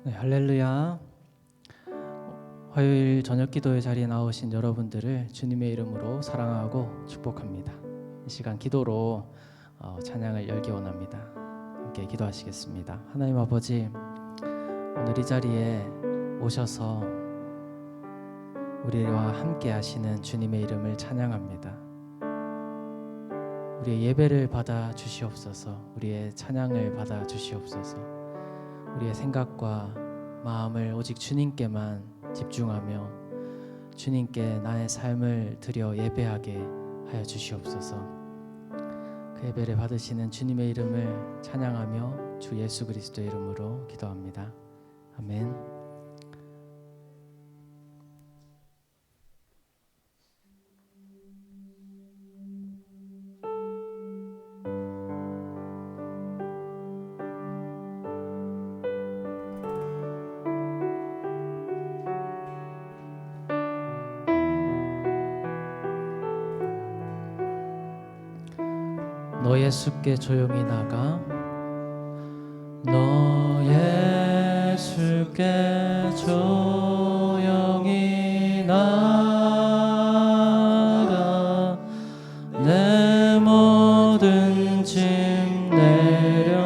네, 할렐루야. 화요일 저녁 기도의 자리에 나오신 여러분들을 주님의 이름으로 사랑하고 축복합니다. 이 시간 기도로 찬양을 열기 원합니다. 함께 기도하시겠습니다. 하나님 아버지, 오늘 이 자리에 오셔서 우리와 함께 하시는 주님의 이름을 찬양합니다. 우리의 예배를 받아 주시옵소서. 우리의 찬양을 받아 주시옵소서. 우리의 생각과 마음을 오직 주님께만 집중하며 주님께 나의 삶을 드려 예배하게 하여 주시옵소서. 그 예배를 받으시는 주님의 이름을 찬양하며 주 예수 그리스도의 이름으로 기도합니다. 아멘. 너 예수께 조용히 나가, 너 예수께 조용히 나가, 내 모든 짐 내려놓고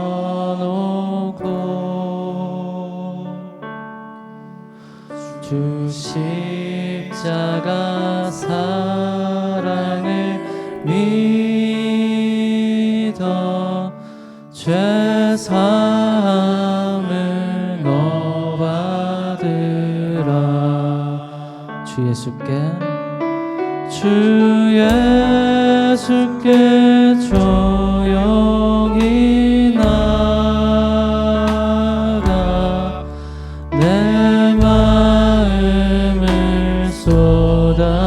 주 십자가 사랑을 죄 사함을 너 받으라. 주 예수께 조용히 나가, 내 마음을 쏟아놓으라.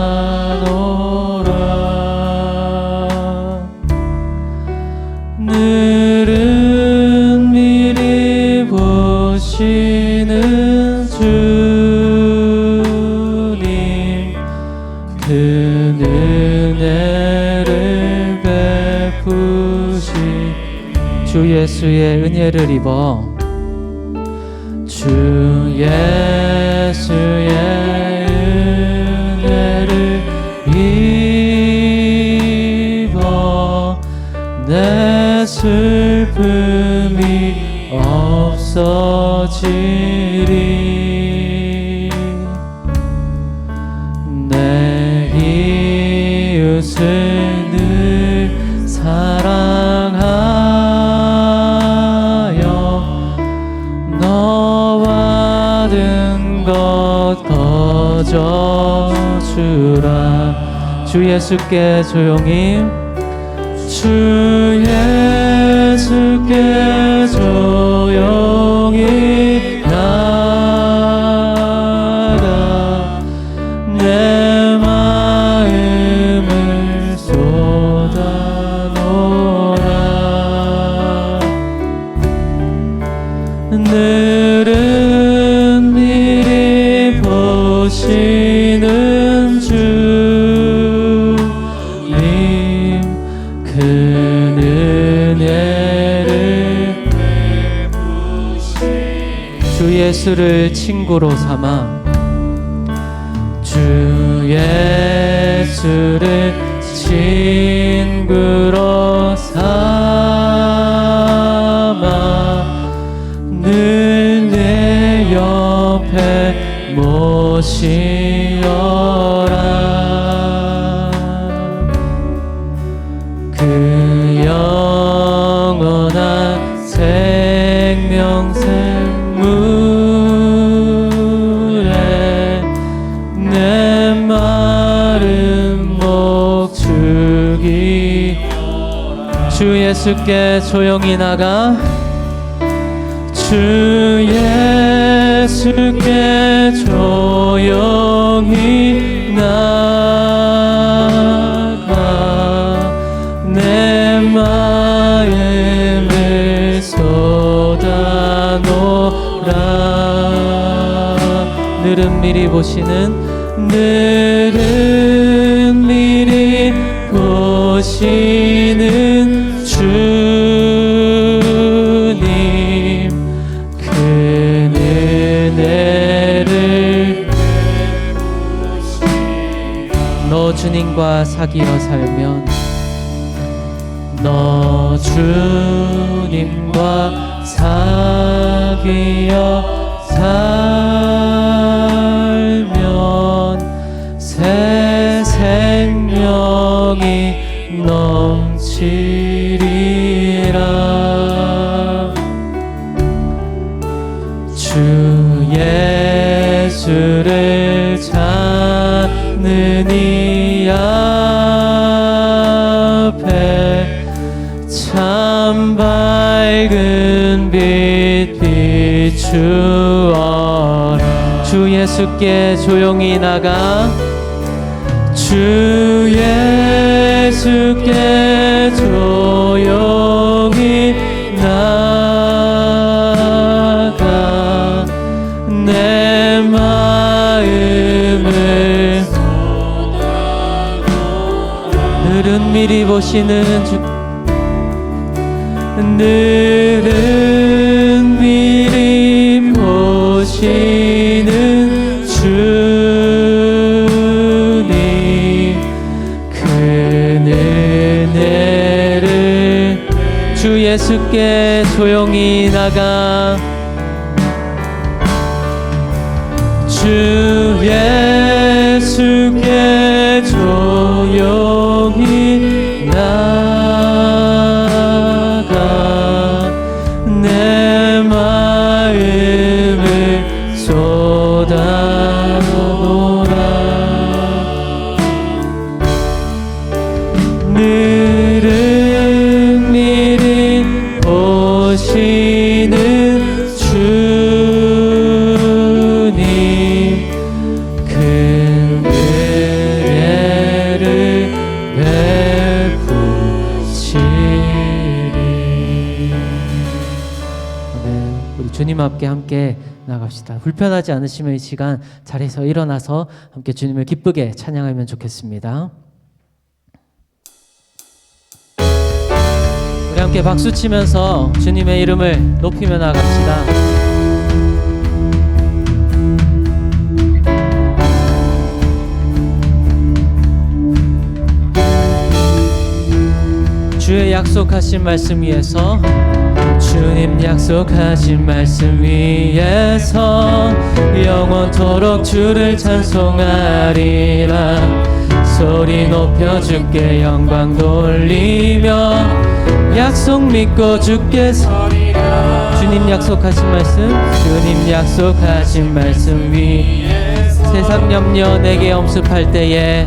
보시는 주님, 그 은혜를 베푸시. 주 예수의 은혜를 입어, 주 예수의 은혜를 입어 내 슬픔이 없어지리. 내 이웃을 늘 사랑하여 너 받은 것 거저주라. 주 예수께 조용히, 주 예수께 조용히 나가, 내 마음을 쏟아놓으라. 늘은 미리 보시는 주님, 그 은혜를 주 예수를 친구로 삼아, 주 예수를 친구로 삼아 늘 내 옆에 모시어라. 그 영원한 생명샘물에 내 마른 목 죽이. 주 예수께 조용히 나가, 주 예수께 조용히 나가, 내 마음을 쏟아놓으라. 늘은 미리 보시는, 늘은 미리 보시는 주님, 그는 주님과 사귀어 살면 너 주님과 사귀어 살면 새 생명이 넘치리라. 주 예수를 찾는 이 앞에 참 밝은 빛 비추어 주 예수께 조용히 나가 주 예수께 조용히 나가 내 마음을 늘은 미리 보시는 주 늘은 미리 보시는 주님 그 은혜를 주 예수께 조용히 나가 주 예수께 조용히 나가 내 마음을 쏟아놓으라. 늘은 미리 보시는 주님 큰 은혜를 베푸시리. 우리 주님 앞에 함께 나갑시다. 불편하지 않으시면 이 시간 자리에서 일어나서 함께 주님을 기쁘게 찬양하면 좋겠습니다. 우리 함께 박수 치면서 주님의 이름을 높이며 나갑시다. 주의 약속하신 말씀 위에서 주님 약속하신 말씀 위에서 영원토록 주를 찬송하리라. 소리 높여 주께 영광 돌리며 약속 믿고 주께 서리라. 주님 약속하신 말씀 주님 약속하신 말씀 위에서 세상 염려 내게 엄습할 때에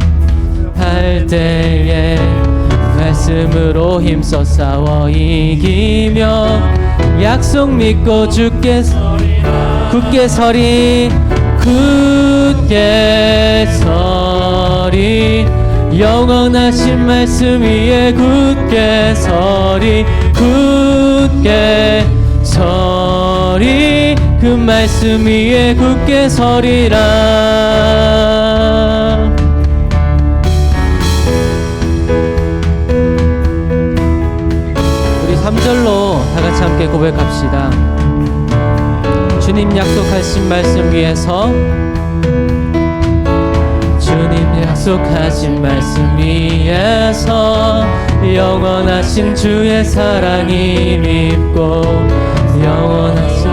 말씀으로 힘써 싸워 이기며 약속 믿고 주께 서리라. 굳게 서리 굳게 서리 영원하신 말씀 위에 굳게 서리 굳게 서리 그 말씀 위에 굳게 서리라. 우리 3절로 다같이 함께 고백합시다. 주님 약속하신 말씀 위에서 주님 약속하신 말씀 위에서 영원하신 주의 사랑이 밉고 영원하신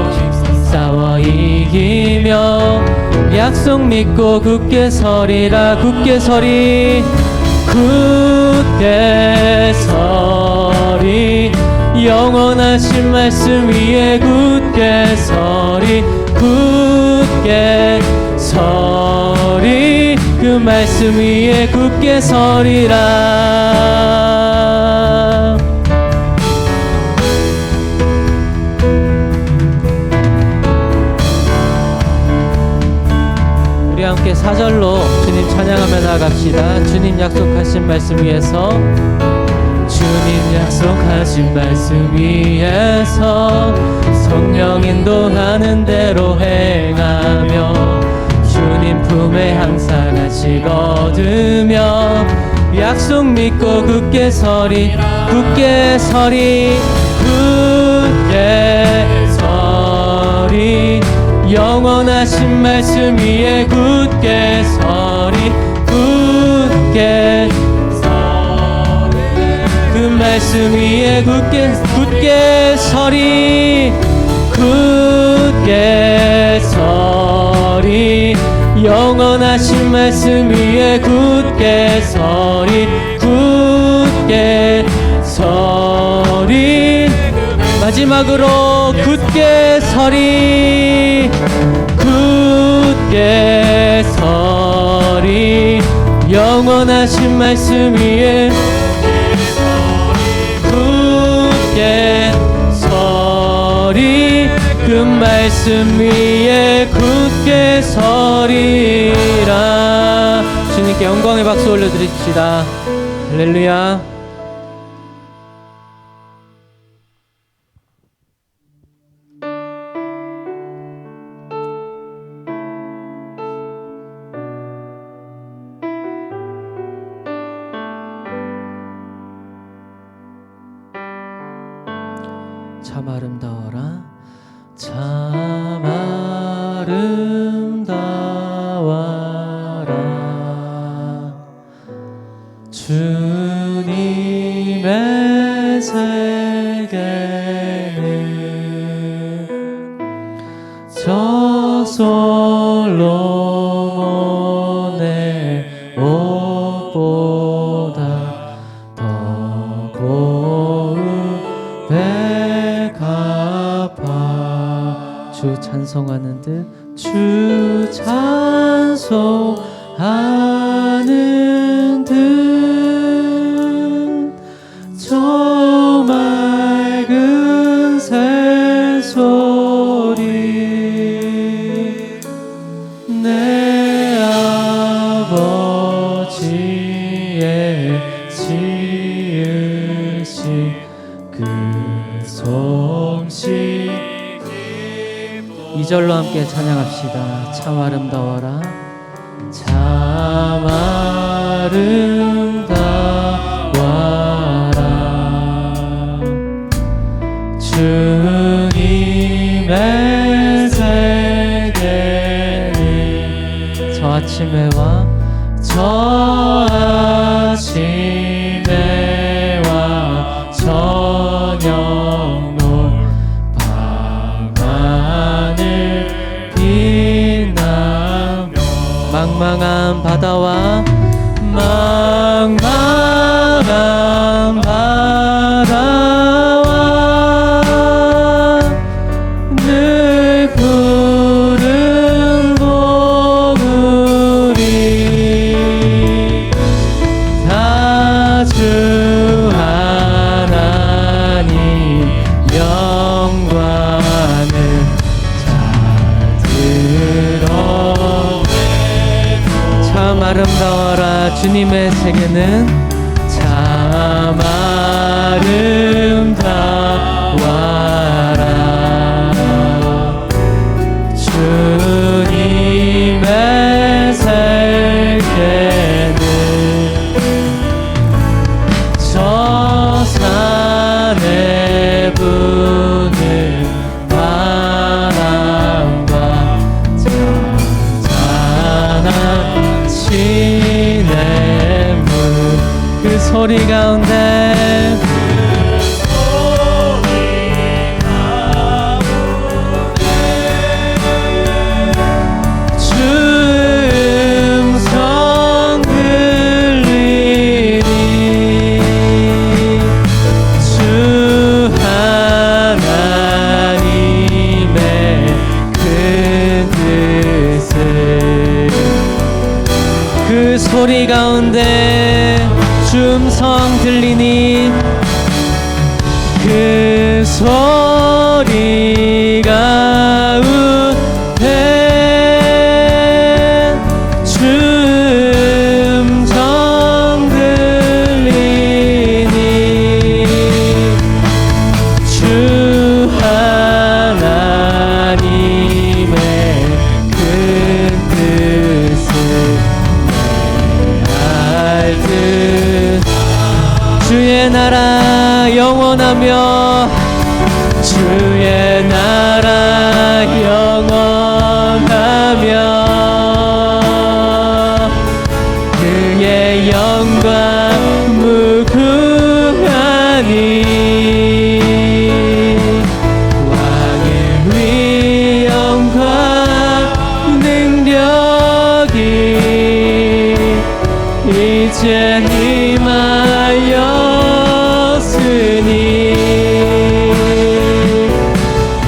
싸워 이기며 약속 믿고 굳게 서리라. 굳게 서리 굳게 서리 영원하신 말씀 위에 굳게 서리 굳게 서리 그 말씀 위에 굳게 서리라. 우리 함께 4절로 주님 찬양하며 나갑시다. 주님 약속하신 말씀 위에서 주님 약속하신 말씀 위에서 성령 인도하는 대로 행하며 주님 품에 항상 안식 얻으며 약속 믿고 굳게 서리 굳게 서리 굳게 서리 영원하신 말씀 위에 굳게 서리 굳게 굳게 그 말씀 위에 굳게 서리 굳게 서리 영원하신 말씀 위에 굳게 서리 굳게 서리 마지막으로 굳게 서리 굳게 서리 영원하신 말씀 위에 굳게 서리 그 말씀 위에 굳게 서리라. 주님께 영광의 박수 올려드립시다. 할렐루야. 참 아름다워라 참 아름다워라 주님의 세계는 저 솔로몬의 옷보다 더 고운 주 찬송하는 듯 주 찬송하는 듯 저 맑은 새소리 내 아버지의 지으신 그 솜씨 2절로 함께 찬양합시다. 참 아름다워라 참 아름다워라 주님의 세계는 저 아침에 와 저 아침에 와 저녁 놀 밤하늘 빛나며 망망한 바다와 망망한 바다와 늘 푸른 고구리 다 주 하나님 영광을 잘 드러내고 참 아름다워라 주님의 세계는 참 아름다워라 주님의 세계는 저 산에 부는 바람과 잔잔한 시냇물 그 소리 가운데 소리 가운데 춤성 들리니 그 소리 가운데 춤성 들리니 주 하나님의 큰 뜻을 주의 나라 영원하며 이제 임하였으니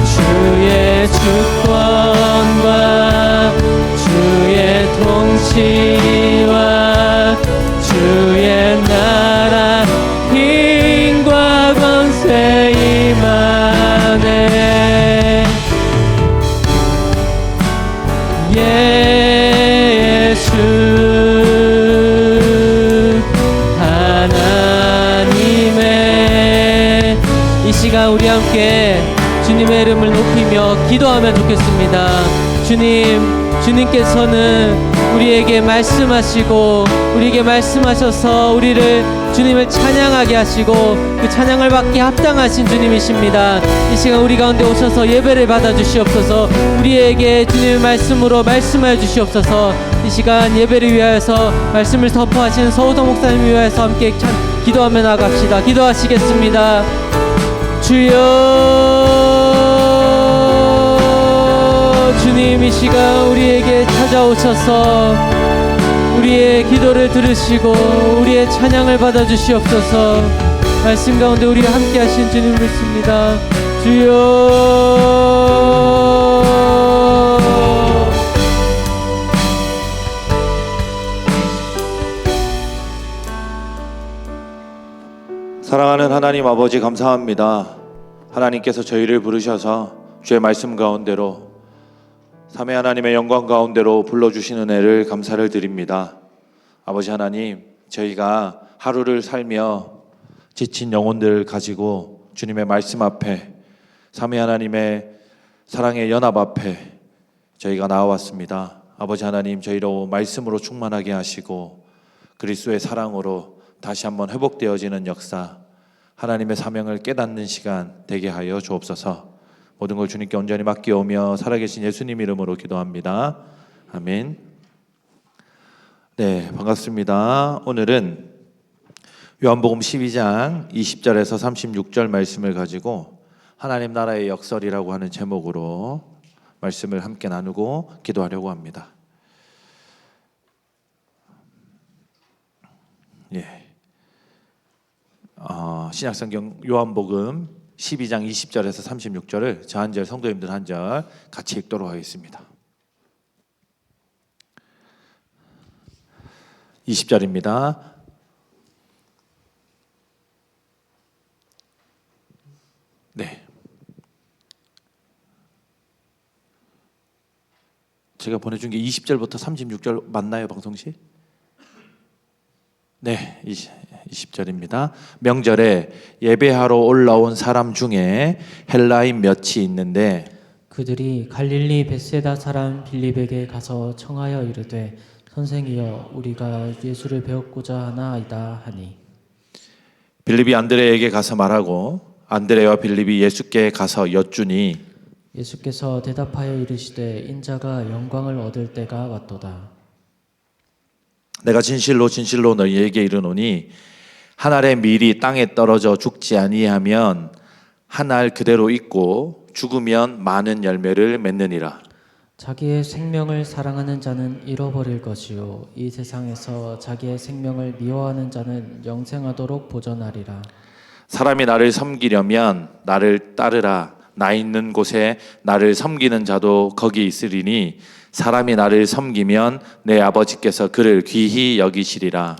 주의 주권과 주의 통치와 주의 나라 힘과 권세 임하네. 예수 하나님의 이 시간 우리 함께 주님의 이름을 높이며 기도하면 좋겠습니다. 주님께서는 우리에게 말씀하시고 우리에게 말씀하셔서 주님을 찬양하게 하시고 그 찬양을 받기 합당하신 주님이십니다. 이 시간 우리 가운데 오셔서 예배를 받아 주시옵소서. 우리에게 주님의 말씀으로 말씀하여 주시옵소서. 이 시간 예배를 위하여서 말씀을 선포하시는 서우동 목사님을 위하여서 함께 기도하며 나갑시다. 기도하시겠습니다. 주여, 주님 이 시간 우리에게 찾아오셔서 우리의 기도를 들으시고 우리의 찬양을 받아 주시옵소서. 말씀 가운데 우리와 함께 하신 주님을 믿습니다. 주여. 사랑하는 하나님 아버지, 감사합니다. 하나님께서 저희를 부르셔서 주의 말씀 가운데로 삼위 하나님의 영광 가운데로 불러주시는 은혜를 감사를 드립니다. 아버지 하나님, 저희가 하루를 살며 지친 영혼들을 가지고 주님의 말씀 앞에 삼위 하나님의 사랑의 연합 앞에 저희가 나와왔습니다. 아버지 하나님, 저희로 말씀으로 충만하게 하시고 그리스도의 사랑으로 다시 한번 회복되어지는 역사, 하나님의 사명을 깨닫는 시간 되게 하여 주옵소서. 모든 걸 주님께 온전히 맡겨오며 살아계신 예수님 이름으로 기도합니다. 아멘. 네, 반갑습니다. 오늘은 요한복음 12장 20절에서 36절 말씀을 가지고 하나님 나라의 역설이라고 하는 제목으로 말씀을 함께 나누고 기도하려고 합니다. 예. 신약성경 요한복음 12장 20절에서 36절을 저 한 절, 성도님들 한 절 같이 읽도록 하겠습니다. 20절입니다. 네. 제가 보내준 게 20절부터 36절 맞나요, 방송시? 네, 20절입니다. 명절에 예배하러 올라온 사람 중에 헬라인 몇이 있는데 그들이 갈릴리 벳세다 사람 빌립에게 가서 청하여 이르되 선생이여 우리가 예수를 배웠고자 하나이다 하니 빌립이 안드레에게 가서 말하고 안드레와 빌립이 예수께 가서 여쭈니 예수께서 대답하여 이르시되 인자가 영광을 얻을 때가 왔도다. 내가 진실로 진실로 너희에게 이르노니 한 알의 밀이 땅에 떨어져 죽지 아니하면 한 알 그대로 있고 죽으면 많은 열매를 맺느니라. 자기의 생명을 사랑하는 자는 잃어버릴 것이요 이 세상에서 자기의 생명을 미워하는 자는 영생하도록 보존하리라. 사람이 나를 섬기려면 나를 따르라. 나 있는 곳에 나를 섬기는 자도 거기 있으리니 사람이 나를 섬기면 내 아버지께서 그를 귀히 여기시리라.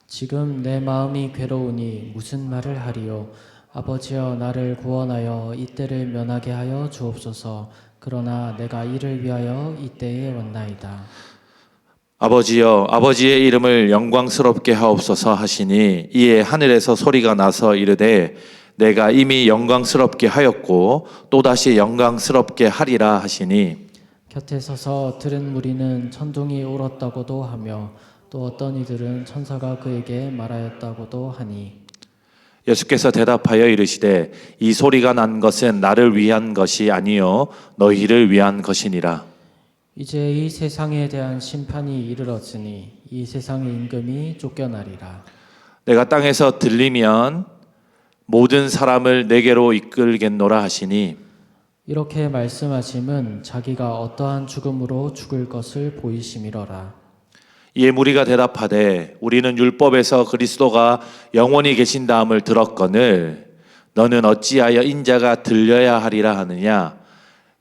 지금 내 마음이 괴로우니 무슨 말을 하리요. 아버지여 나를 구원하여 이때를 면하게 하여 주옵소서. 그러나 내가 이를 위하여 이때에 왔나이다. 아버지여 아버지의 이름을 영광스럽게 하옵소서 하시니 이에 하늘에서 소리가 나서 이르되 내가 이미 영광스럽게 하였고 또다시 영광스럽게 하리라 하시니 곁에 서서 들은 무리는 천둥이 울었다고도 하며 또 어떤 이들은 천사가 그에게 말하였다고도 하니 예수께서 대답하여 이르시되 이 소리가 난 것은 나를 위한 것이 아니요 너희를 위한 것이니라. 이제 이 세상에 대한 심판이 이르렀으니 이 세상의 임금이 쫓겨나리라. 내가 땅에서 들리면 모든 사람을 내게로 이끌겠노라 하시니 이렇게 말씀하심은 자기가 어떠한 죽음으로 죽을 것을 보이심이로라. 이에 무리가 대답하되 우리는 율법에서 그리스도가 영원히 계신다함을 들었거늘 너는 어찌하여 인자가 들려야 하리라 하느냐.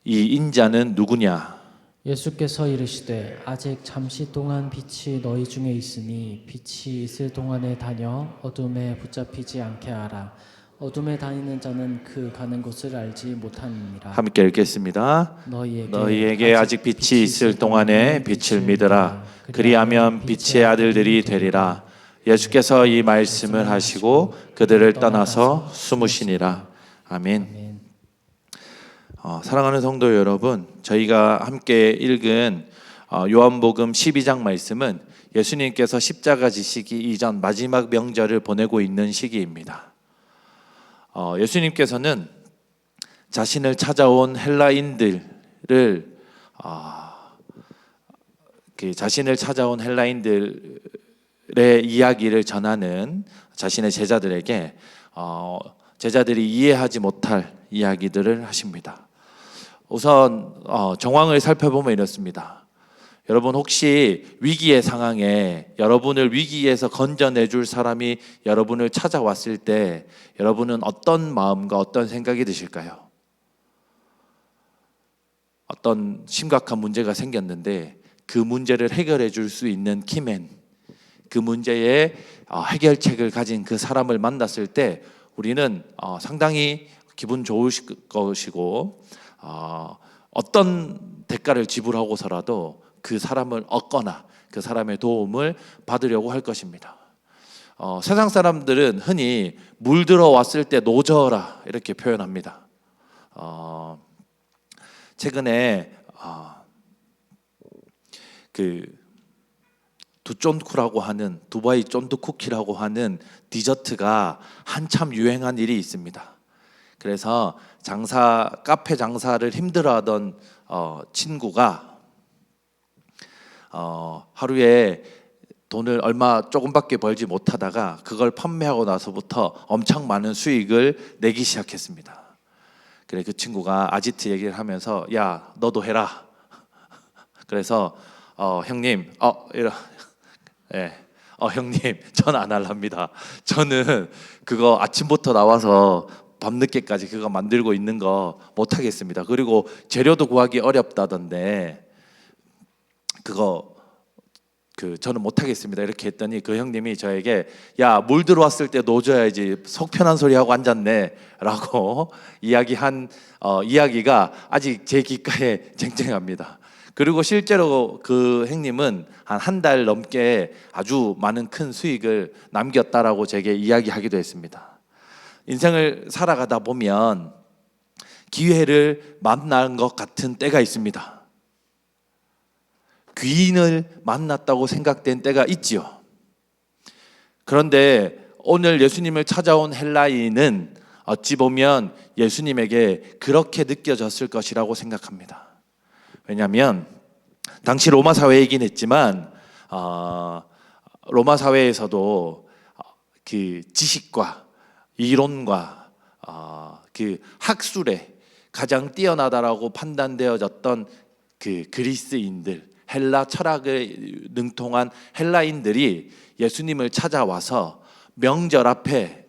이 인자는 누구냐. 예수께서 이르시되 아직 잠시 동안 빛이 너희 중에 있으니 빛이 있을 동안에 다녀 어둠에 붙잡히지 않게 하라. 어둠에 다니는 자는 그 가는 곳을 알지 못하느니라. 함께 읽겠습니다. 너희에게 아직 빛이 있을 동안에 빛을 믿으라. 그리하면 빛의 아들들이 되리라. 예수께서 이 말씀을 하시고 그들을 떠나서 숨으시니라. 아멘. 사랑하는 성도 여러분, 저희가 함께 읽은 요한복음 12장 말씀은 예수님께서 십자가 지시기 이전 마지막 명절을 보내고 있는 시기입니다. 예수님께서는 자신을 찾아온 헬라인들의 이야기를 전하는 자신의 제자들에게 제자들이 이해하지 못할 이야기들을 하십니다. 우선 정황을 살펴보면 이렇습니다. 여러분, 혹시 위기의 상황에 여러분을 위기에서 건져내줄 사람이 여러분을 찾아왔을 때 여러분은 어떤 마음과 어떤 생각이 드실까요? 어떤 심각한 문제가 생겼는데 그 문제를 해결해 줄 수 있는 키맨, 그 문제의 해결책을 가진 그 사람을 만났을 때 우리는 상당히 기분 좋으실 것이고 어떤 대가를 지불하고서라도 그 사람을 얻거나 그 사람의 도움을 받으려고 할 것입니다. 세상 사람들은 흔히 물 들어왔을 때 노져라 이렇게 표현합니다. 최근에 그 두쫀쿠라고 하는 두바이 쫀득쿠키라고 하는 디저트가 한참 유행한 일이 있습니다. 그래서 카페 장사를 힘들어하던 친구가 하루에 돈을 얼마 조금밖에 벌지 못하다가 그걸 판매하고 나서부터 엄청 많은 수익을 내기 시작했습니다. 그래 그 친구가 아지트 얘기를 하면서 야 너도 해라. 그래서 형님 형님 전 안 할랍니다. 저는 그거 아침부터 나와서 밤늦게까지 그거 만들고 있는 거 못하겠습니다. 그리고 재료도 구하기 어렵다던데 그거 저는 못하겠습니다 이렇게 했더니 그 형님이 저에게 야 물 들어왔을 때 노져야지 속 편한 소리 하고 앉았네 라고 이야기가 아직 제 귓가에 쟁쟁합니다. 그리고 실제로 그 형님은 한 달 넘게 아주 많은 큰 수익을 남겼다라고 제게 이야기하기도 했습니다. 인생을 살아가다 보면 기회를 만난 것 같은 때가 있습니다. 귀인을 만났다고 생각된 때가 있지요. 그런데 오늘 예수님을 찾아온 헬라인은 어찌 보면 예수님에게 그렇게 느껴졌을 것이라고 생각합니다. 왜냐하면 당시 로마 사회이긴 했지만 로마 사회에서도 그 지식과 이론과 그 학술에 가장 뛰어나다라고 판단되어졌던 그 그리스인들, 헬라 철학에 능통한 헬라인들이 예수님을 찾아와서 명절 앞에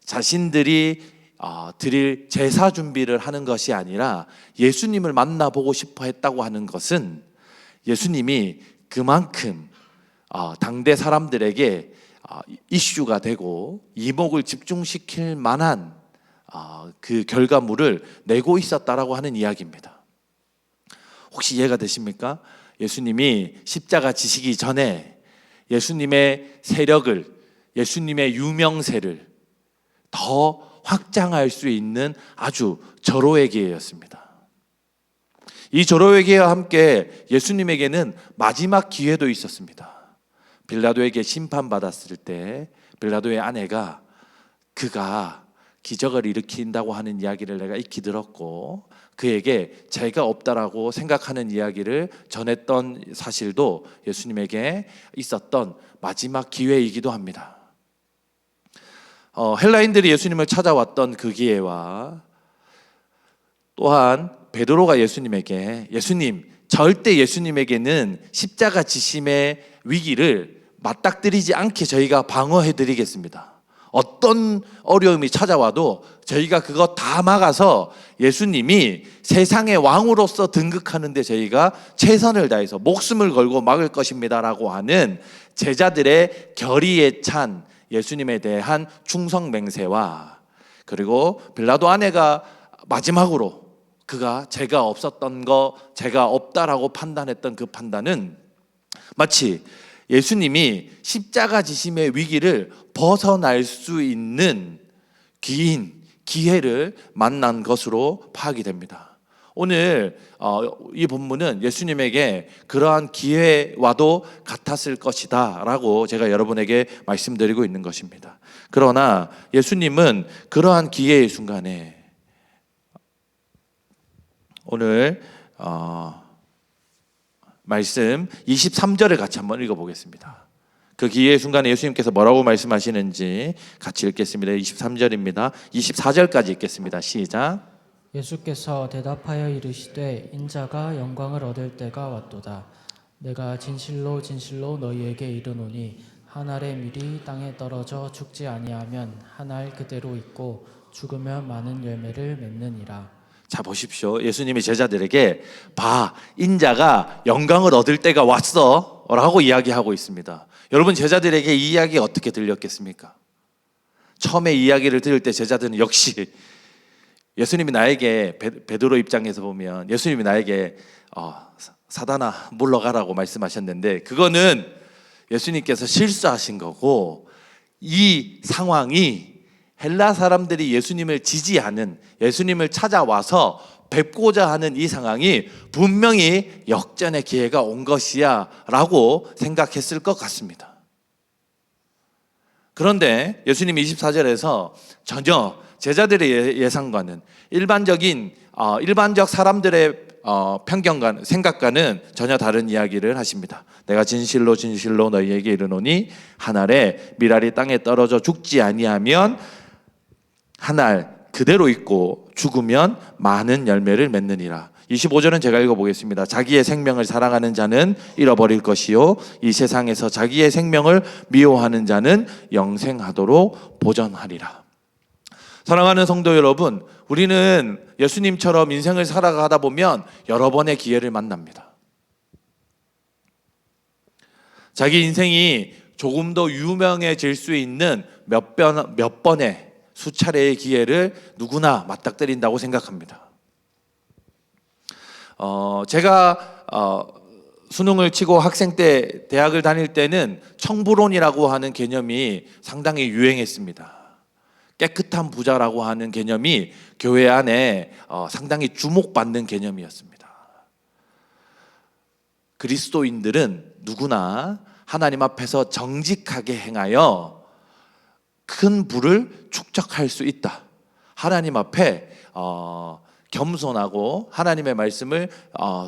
자신들이 드릴 제사 준비를 하는 것이 아니라 예수님을 만나보고 싶어 했다고 하는 것은 예수님이 그만큼 당대 사람들에게 이슈가 되고 이목을 집중시킬 만한 그 결과물을 내고 있었다라고 하는 이야기입니다. 혹시 이해가 되십니까? 예수님이 십자가 지시기 전에 예수님의 세력을, 예수님의 유명세를 더 확장할 수 있는 아주 절호의 기회였습니다. 이 절호의 기회와 함께 예수님에게는 마지막 기회도 있었습니다. 빌라도에게 심판받았을 때 빌라도의 아내가 그가 기적을 일으킨다고 하는 이야기를 내가 익히 들었고 그에게 죄가 없다라고 생각하는 이야기를 전했던 사실도 예수님에게 있었던 마지막 기회이기도 합니다. 헬라인들이 예수님을 찾아왔던 그 기회와 또한 베드로가 예수님에게 예수님 절대 예수님에게는 십자가 지심의 위기를 맞닥뜨리지 않게 저희가 방어해 드리겠습니다. 어떤 어려움이 찾아와도 저희가 그거 다 막아서 예수님이 세상의 왕으로서 등극하는데 저희가 최선을 다해서 목숨을 걸고 막을 것입니다라고 하는 제자들의 결의에 찬 예수님에 대한 충성 맹세와, 그리고 빌라도 아내가 마지막으로 그가 죄가 없었던 거, 죄가 없다라고 판단했던 그 판단은 마치 예수님이 십자가 지심의 위기를 벗어날 수 있는 긴 기회를 만난 것으로 파악이 됩니다. 오늘 이 본문은 예수님에게 그러한 기회와도 같았을 것이다 라고 제가 여러분에게 말씀드리고 있는 것입니다. 그러나 예수님은 그러한 기회의 순간에 오늘 말씀 23절을 같이 한번 읽어보겠습니다. 그 기회의 순간에 예수님께서 뭐라고 말씀하시는지 같이 읽겠습니다. 23절입니다. 24절까지 읽겠습니다. 시작. 예수께서 대답하여 이르시되 인자가 영광을 얻을 때가 왔도다. 내가 진실로 진실로 너희에게 이르노니 한 알의 밀이 땅에 떨어져 죽지 아니하면 한 알 그대로 있고 죽으면 많은 열매를 맺느니라. 자, 보십시오. 예수님이 제자들에게 봐, 인자가 영광을 얻을 때가 왔어 라고 이야기하고 있습니다. 여러분, 제자들에게 이 이야기가 어떻게 들렸겠습니까? 처음에 이야기를 들을 때 제자들은 역시 예수님이 나에게, 베드로 입장에서 보면 예수님이 나에게 사단아 물러가라고 말씀하셨는데, 그거는 예수님께서 실수하신 거고, 이 상황이 헬라 사람들이 예수님을 지지하는, 예수님을 찾아와서 뵙고자 하는 이 상황이 분명히 역전의 기회가 온 것이야 라고 생각했을 것 같습니다. 그런데 예수님 24절에서 전혀 제자들의 예상과는 일반적 사람들의 편견과 생각과는 전혀 다른 이야기를 하십니다. 내가 진실로 진실로 너희에게 이르노니 한 알의 밀알이 땅에 떨어져 죽지 아니하면 한 알 그대로 있고 죽으면 많은 열매를 맺느니라. 25절은 제가 읽어보겠습니다. 자기의 생명을 사랑하는 자는 잃어버릴 것이요 이 세상에서 자기의 생명을 미워하는 자는 영생하도록 보전하리라. 사랑하는 성도 여러분, 우리는 예수님처럼 인생을 살아가다 보면 여러 번의 기회를 만납니다. 자기 인생이 조금 더 유명해질 수 있는 몇 번의 수차례의 기회를 누구나 맞닥뜨린다고 생각합니다. 제가 수능을 치고 학생 때 대학을 다닐 때는 청부론이라고 하는 개념이 상당히 유행했습니다. 깨끗한 부자라고 하는 개념이 교회 안에 상당히 주목받는 개념이었습니다. 그리스도인들은 누구나 하나님 앞에서 정직하게 행하여 큰 부를 축적할 수 있다. 하나님 앞에 겸손하고 하나님의 말씀을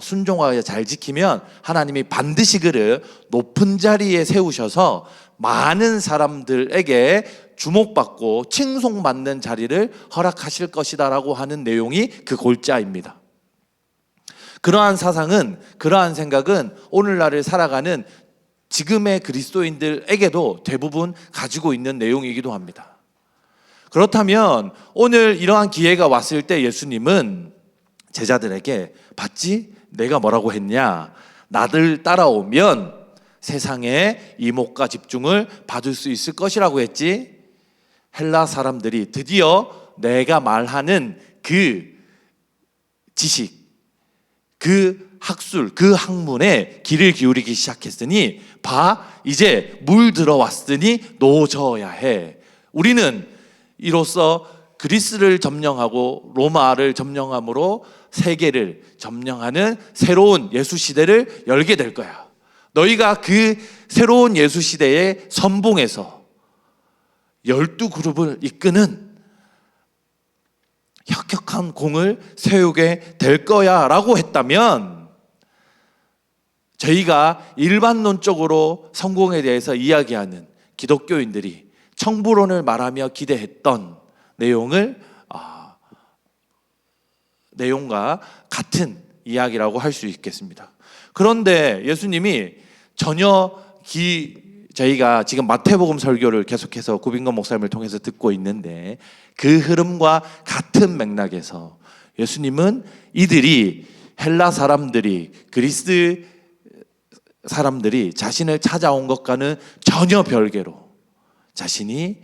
순종하여 잘 지키면 하나님이 반드시 그를 높은 자리에 세우셔서 많은 사람들에게 주목받고 칭송받는 자리를 허락하실 것이다 라고 하는 내용이 그 골자입니다. 그러한 사상은, 그러한 생각은 오늘날을 살아가는 지금의 그리스도인들에게도 대부분 가지고 있는 내용이기도 합니다. 그렇다면 오늘 이러한 기회가 왔을 때 예수님은 제자들에게 봤지? 내가 뭐라고 했냐? 나를 따라오면 세상의 이목과 집중을 받을 수 있을 것이라고 했지? 헬라 사람들이 드디어 내가 말하는 그 지식, 그 학술, 그 학문에 귀를 기울이기 시작했으니 봐, 이제 물 들어왔으니 노져야 해. 우리는 이로써 그리스를 점령하고 로마를 점령함으로 세계를 점령하는 새로운 예수 시대를 열게 될 거야. 너희가 그 새로운 예수 시대의 선봉에서 12그룹을 이끄는 혁혁한 공을 세우게 될 거야 라고 했다면, 저희가 일반론적으로 성공에 대해서 이야기하는 기독교인들이 청부론을 말하며 기대했던 내용과 같은 이야기라고 할 수 있겠습니다. 그런데 예수님이 전혀 저희가 지금 마태복음 설교를 계속해서 구빈건 목사님을 통해서 듣고 있는데 그 흐름과 같은 맥락에서 예수님은 이들이 헬라 사람들이 그리스 사람들이 자신을 찾아온 것과는 전혀 별개로 자신이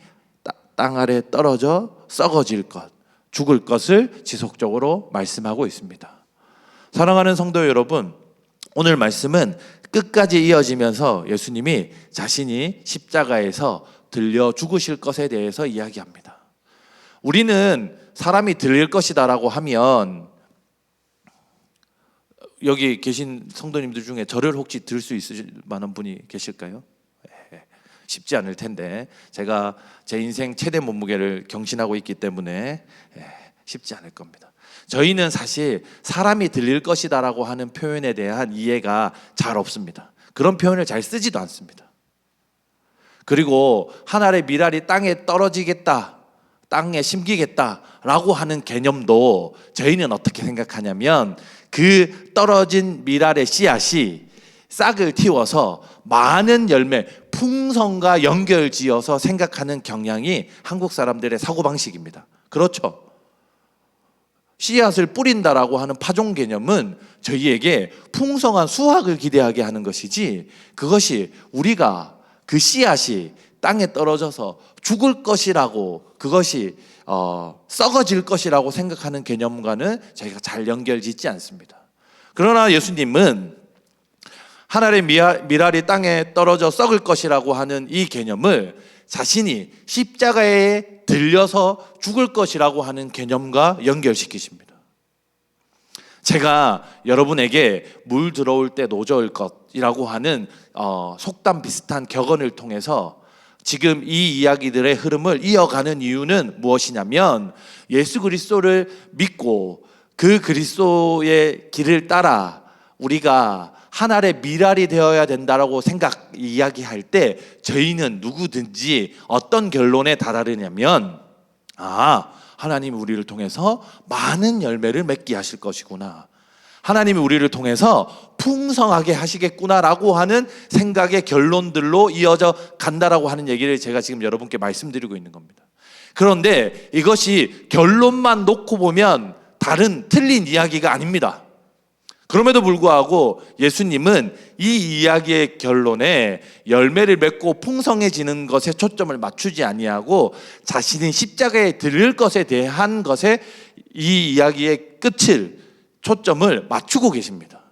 땅 아래 떨어져 썩어질 것, 죽을 것을 지속적으로 말씀하고 있습니다. 사랑하는 성도 여러분, 오늘 말씀은 끝까지 이어지면서 예수님이 자신이 십자가에서 들려 죽으실 것에 대해서 이야기합니다. 우리는 사람이 들릴 것이다라고 하면 여기 계신 성도님들 중에 저를 혹시 들 수 있을 만한 분이 계실까요? 쉽지 않을 텐데 제가 제 인생 최대 몸무게를 경신하고 있기 때문에 쉽지 않을 겁니다. 저희는 사실 사람이 들릴 것이다라고 하는 표현에 대한 이해가 잘 없습니다. 그런 표현을 잘 쓰지도 않습니다. 그리고 한 알의 밀알이 땅에 떨어지겠다, 땅에 심기겠다라고 하는 개념도 저희는 어떻게 생각하냐면 그 떨어진 밀알의 씨앗이 싹을 틔워서 많은 열매, 풍성과 연결지어서 생각하는 경향이 한국 사람들의 사고방식입니다. 그렇죠? 씨앗을 뿌린다라고 하는 파종 개념은 저희에게 풍성한 수확을 기대하게 하는 것이지, 그것이 우리가 그 씨앗이 땅에 떨어져서 죽을 것이라고, 그것이 썩어질 것이라고 생각하는 개념과는 저희가 잘 연결짓지 않습니다. 그러나 예수님은 하늘의 밀알이 땅에 떨어져 썩을 것이라고 하는 이 개념을 자신이 십자가에 들려서 죽을 것이라고 하는 개념과 연결시키십니다. 제가 여러분에게 물 들어올 때 노저을 것이라고 하는 속담 비슷한 격언을 통해서 지금 이 이야기들의 흐름을 이어가는 이유는 무엇이냐면, 예수 그리스도를 믿고 그 그리스도의 길을 따라 우리가 하늘의 밀알이 되어야 된다라고 이야기할 때 저희는 누구든지 어떤 결론에 다다르냐면, 하나님이 우리를 통해서 많은 열매를 맺게 하실 것이구나, 하나님이 우리를 통해서 풍성하게 하시겠구나라고 하는 생각의 결론들로 이어져 간다라고 하는 얘기를 제가 지금 여러분께 말씀드리고 있는 겁니다. 그런데 이것이 결론만 놓고 보면 다른 틀린 이야기가 아닙니다. 그럼에도 불구하고 예수님은 이 이야기의 결론에 열매를 맺고 풍성해지는 것에 초점을 맞추지 아니하고 자신이 십자가에 들릴 것에 대한 것에 이 이야기의 끝을, 초점을 맞추고 계십니다.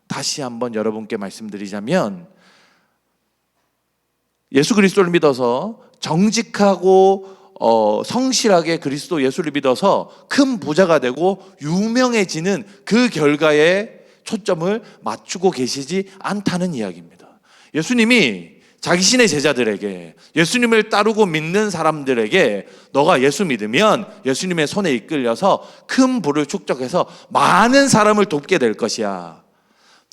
다시 한번 여러분께 말씀드리자면, 예수 그리스도를 믿어서 정직하고 성실하게 그리스도 예수를 믿어서 큰 부자가 되고 유명해지는 그 결과에 초점을 맞추고 계시지 않다는 이야기입니다. 예수님이 자기신의 제자들에게, 예수님을 따르고 믿는 사람들에게 너가 예수 믿으면 예수님의 손에 이끌려서 큰 부를 축적해서 많은 사람을 돕게 될 것이야,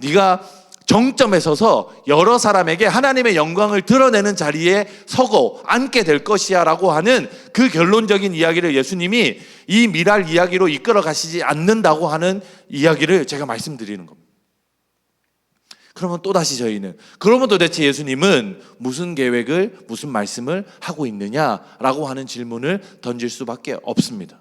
네가 정점에 서서 여러 사람에게 하나님의 영광을 드러내는 자리에 서고 앉게 될 것이야 라고 하는 그 결론적인 이야기를 예수님이 이 밀알 이야기로 이끌어 가시지 않는다고 하는 이야기를 제가 말씀드리는 겁니다. 그러면 또다시 저희는, 그러면 도대체 예수님은 무슨 계획을, 무슨 말씀을 하고 있느냐라고 하는 질문을 던질 수밖에 없습니다.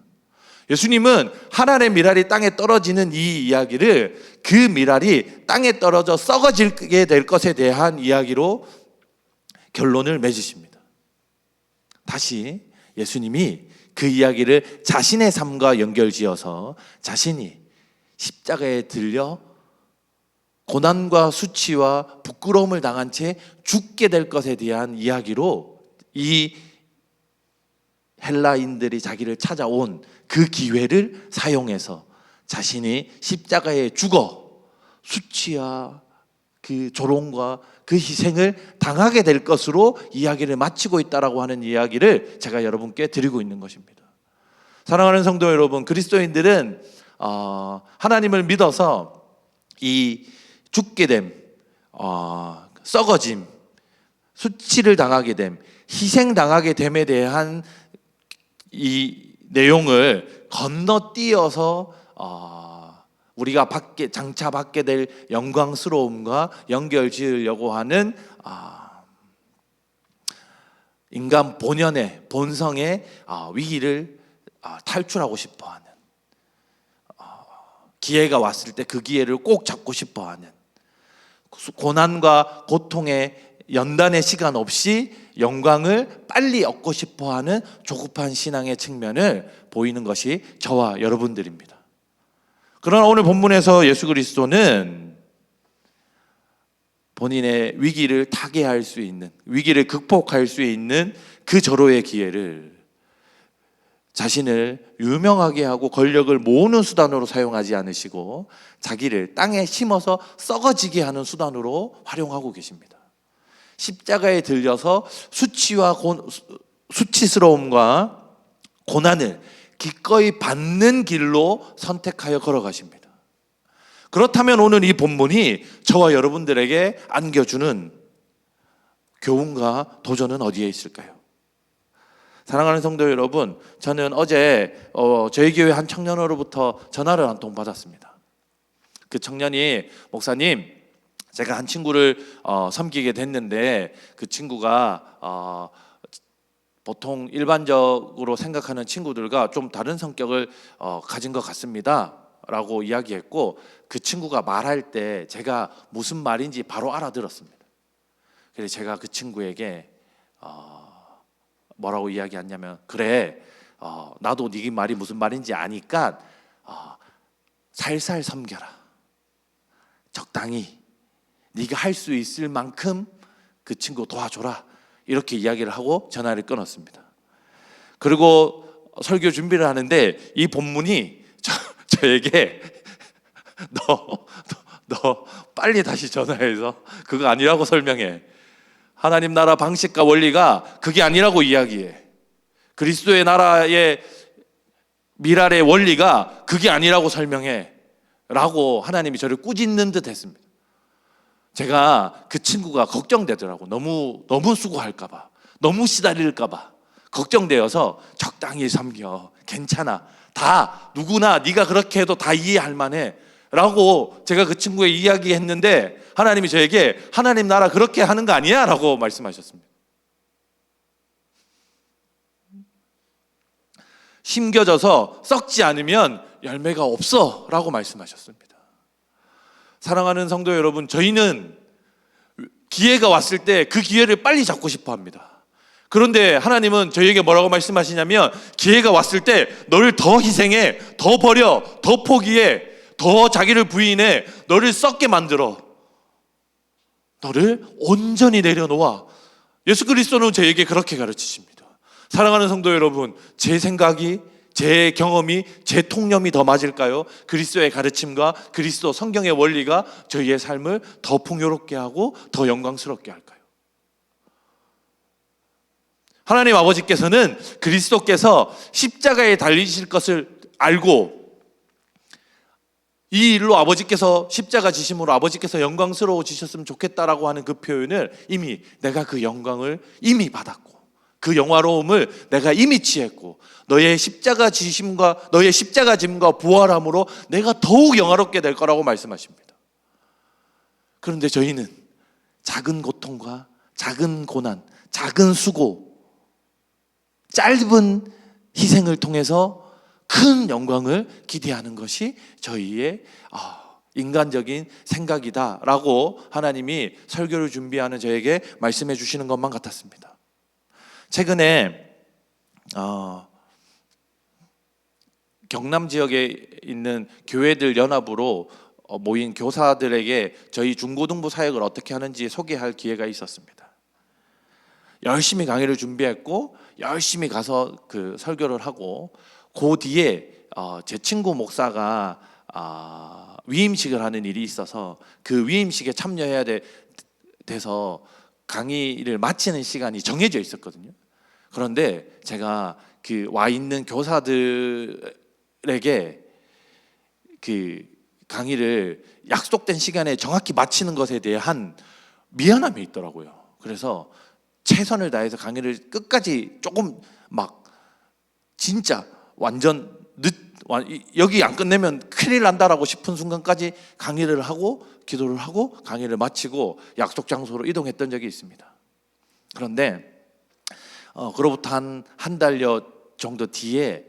예수님은 하늘의 밀알이 땅에 떨어지는 이 이야기를 그 밀알이 땅에 떨어져 썩어지게 될 것에 대한 이야기로 결론을 맺으십니다. 다시 예수님이 그 이야기를 자신의 삶과 연결지어서 자신이 십자가에 들려 고난과 수치와 부끄러움을 당한 채 죽게 될 것에 대한 이야기로 이 헬라인들이 자기를 찾아온 그 기회를 사용해서 자신이 십자가에 죽어 수치와 그 조롱과 그 희생을 당하게 될 것으로 이야기를 마치고 있다라고 하는 이야기를 제가 여러분께 드리고 있는 것입니다. 사랑하는 성도 여러분, 그리스도인들은 하나님을 믿어서 이 죽게 됨, 썩어짐, 수치를 당하게 됨, 희생당하게 됨에 대한 이 내용을 건너뛰어서 우리가 장차 받게 될 영광스러움과 연결 지으려고 하는 인간 본연의 본성의 위기를 탈출하고 싶어하는, 기회가 왔을 때 그 기회를 꼭 잡고 싶어하는, 고난과 고통의 연단의 시간 없이 영광을 빨리 얻고 싶어하는 조급한 신앙의 측면을 보이는 것이 저와 여러분들입니다. 그러나 오늘 본문에서 예수 그리스도는 본인의 위기를 타개할 수 있는, 위기를 극복할 수 있는 그 절호의 기회를 자신을 유명하게 하고 권력을 모으는 수단으로 사용하지 않으시고 자기를 땅에 심어서 썩어지게 하는 수단으로 활용하고 계십니다. 십자가에 들려서 수치스러움과 고난을 기꺼이 받는 길로 선택하여 걸어가십니다. 그렇다면 오늘 이 본문이 저와 여러분들에게 안겨주는 교훈과 도전은 어디에 있을까요? 사랑하는 성도 여러분, 저는 어제 저희 교회 한 청년으로부터 전화를 한 통 받았습니다. 그 청년이, 목사님, 제가 한 친구를 섬기게 됐는데 그 친구가 보통 일반적으로 생각하는 친구들과 좀 다른 성격을 가진 것 같습니다 라고 이야기했고, 그 친구가 말할 때 제가 무슨 말인지 바로 알아들었습니다. 그래서 제가 그 친구에게 뭐라고 이야기했냐면, 그래, 나도 네 말이 무슨 말인지 아니까 살살 섬겨라, 적당히 네가 할 수 있을 만큼 그 친구 도와줘라, 이렇게 이야기를 하고 전화를 끊었습니다. 그리고 설교 준비를 하는데 이 본문이 저에게 너 빨리 다시 전화해서 그거 아니라고 설명해. 하나님 나라 방식과 원리가 그게 아니라고 이야기해. 그리스도의 나라의 미랄의 원리가 그게 아니라고 설명해 라고 하나님이 저를 꾸짖는 듯 했습니다. 제가 그 친구가 걱정되더라고. 너무 수고할까 봐, 너무 시달릴까 봐 걱정되어서 적당히 섬겨, 괜찮아, 다 누구나 네가 그렇게 해도 다 이해할 만해 라고 제가 그 친구에 이야기했는데, 하나님이 저에게 하나님 나라 그렇게 하는 거 아니야 라고 말씀하셨습니다. 심겨져서 썩지 않으면 열매가 없어 라고 말씀하셨습니다. 사랑하는 성도 여러분, 저희는 기회가 왔을 때 그 기회를 빨리 잡고 싶어 합니다. 그런데 하나님은 저희에게 뭐라고 말씀하시냐면, 기회가 왔을 때 너를 더 희생해, 더 버려, 더 포기해, 더 자기를 부인해, 너를 썩게 만들어, 너를 온전히 내려놓아. 예수 그리스도는 저에게 그렇게 가르치십니다. 사랑하는 성도 여러분, 제 생각이, 제 경험이, 제 통념이 더 맞을까요? 그리스도의 가르침과 그리스도 성경의 원리가 저희의 삶을 더 풍요롭게 하고 더 영광스럽게 할까요? 하나님 아버지께서는 그리스도께서 십자가에 달리실 것을 알고, 이 일로 아버지께서 십자가 지심으로 아버지께서 영광스러워지셨으면 좋겠다라고 하는 그 표현을 이미 내가 그 영광을 이미 받았고 그 영화로움을 내가 이미 취했고 너의 십자가 지심과 너의 십자가 짐과 부활함으로 내가 더욱 영화롭게 될 거라고 말씀하십니다. 그런데 저희는 작은 고통과 작은 고난, 작은 수고, 짧은 희생을 통해서 큰 영광을 기대하는 것이 저희의 인간적인 생각이다라고 하나님이 설교를 준비하는 저에게 말씀해 주시는 것만 같았습니다. 최근에 경남 지역에 있는 교회들 연합으로 모인 교사들에게 저희 중고등부 사역을 어떻게 하는지 소개할 기회가 있었습니다. 열심히 강의를 준비했고 열심히 가서 그 설교를 하고, 그 뒤에 제 친구 목사가 위임식을 하는 일이 있어서 그 위임식에 참여해야 돼서 강의를 마치는 시간이 정해져 있었거든요. 그런데 제가 그 와 있는 교사들에게 그 강의를 약속된 시간에 정확히 마치는 것에 대한 미안함이 있더라고요. 그래서 최선을 다해서 강의를 끝까지 조금 막 진짜 완전 여기 안 끝내면 큰일 난다라고 싶은 순간까지 강의를 하고 기도를 하고 강의를 마치고 약속 장소로 이동했던 적이 있습니다. 그런데 그로부터 한 달여 정도 뒤에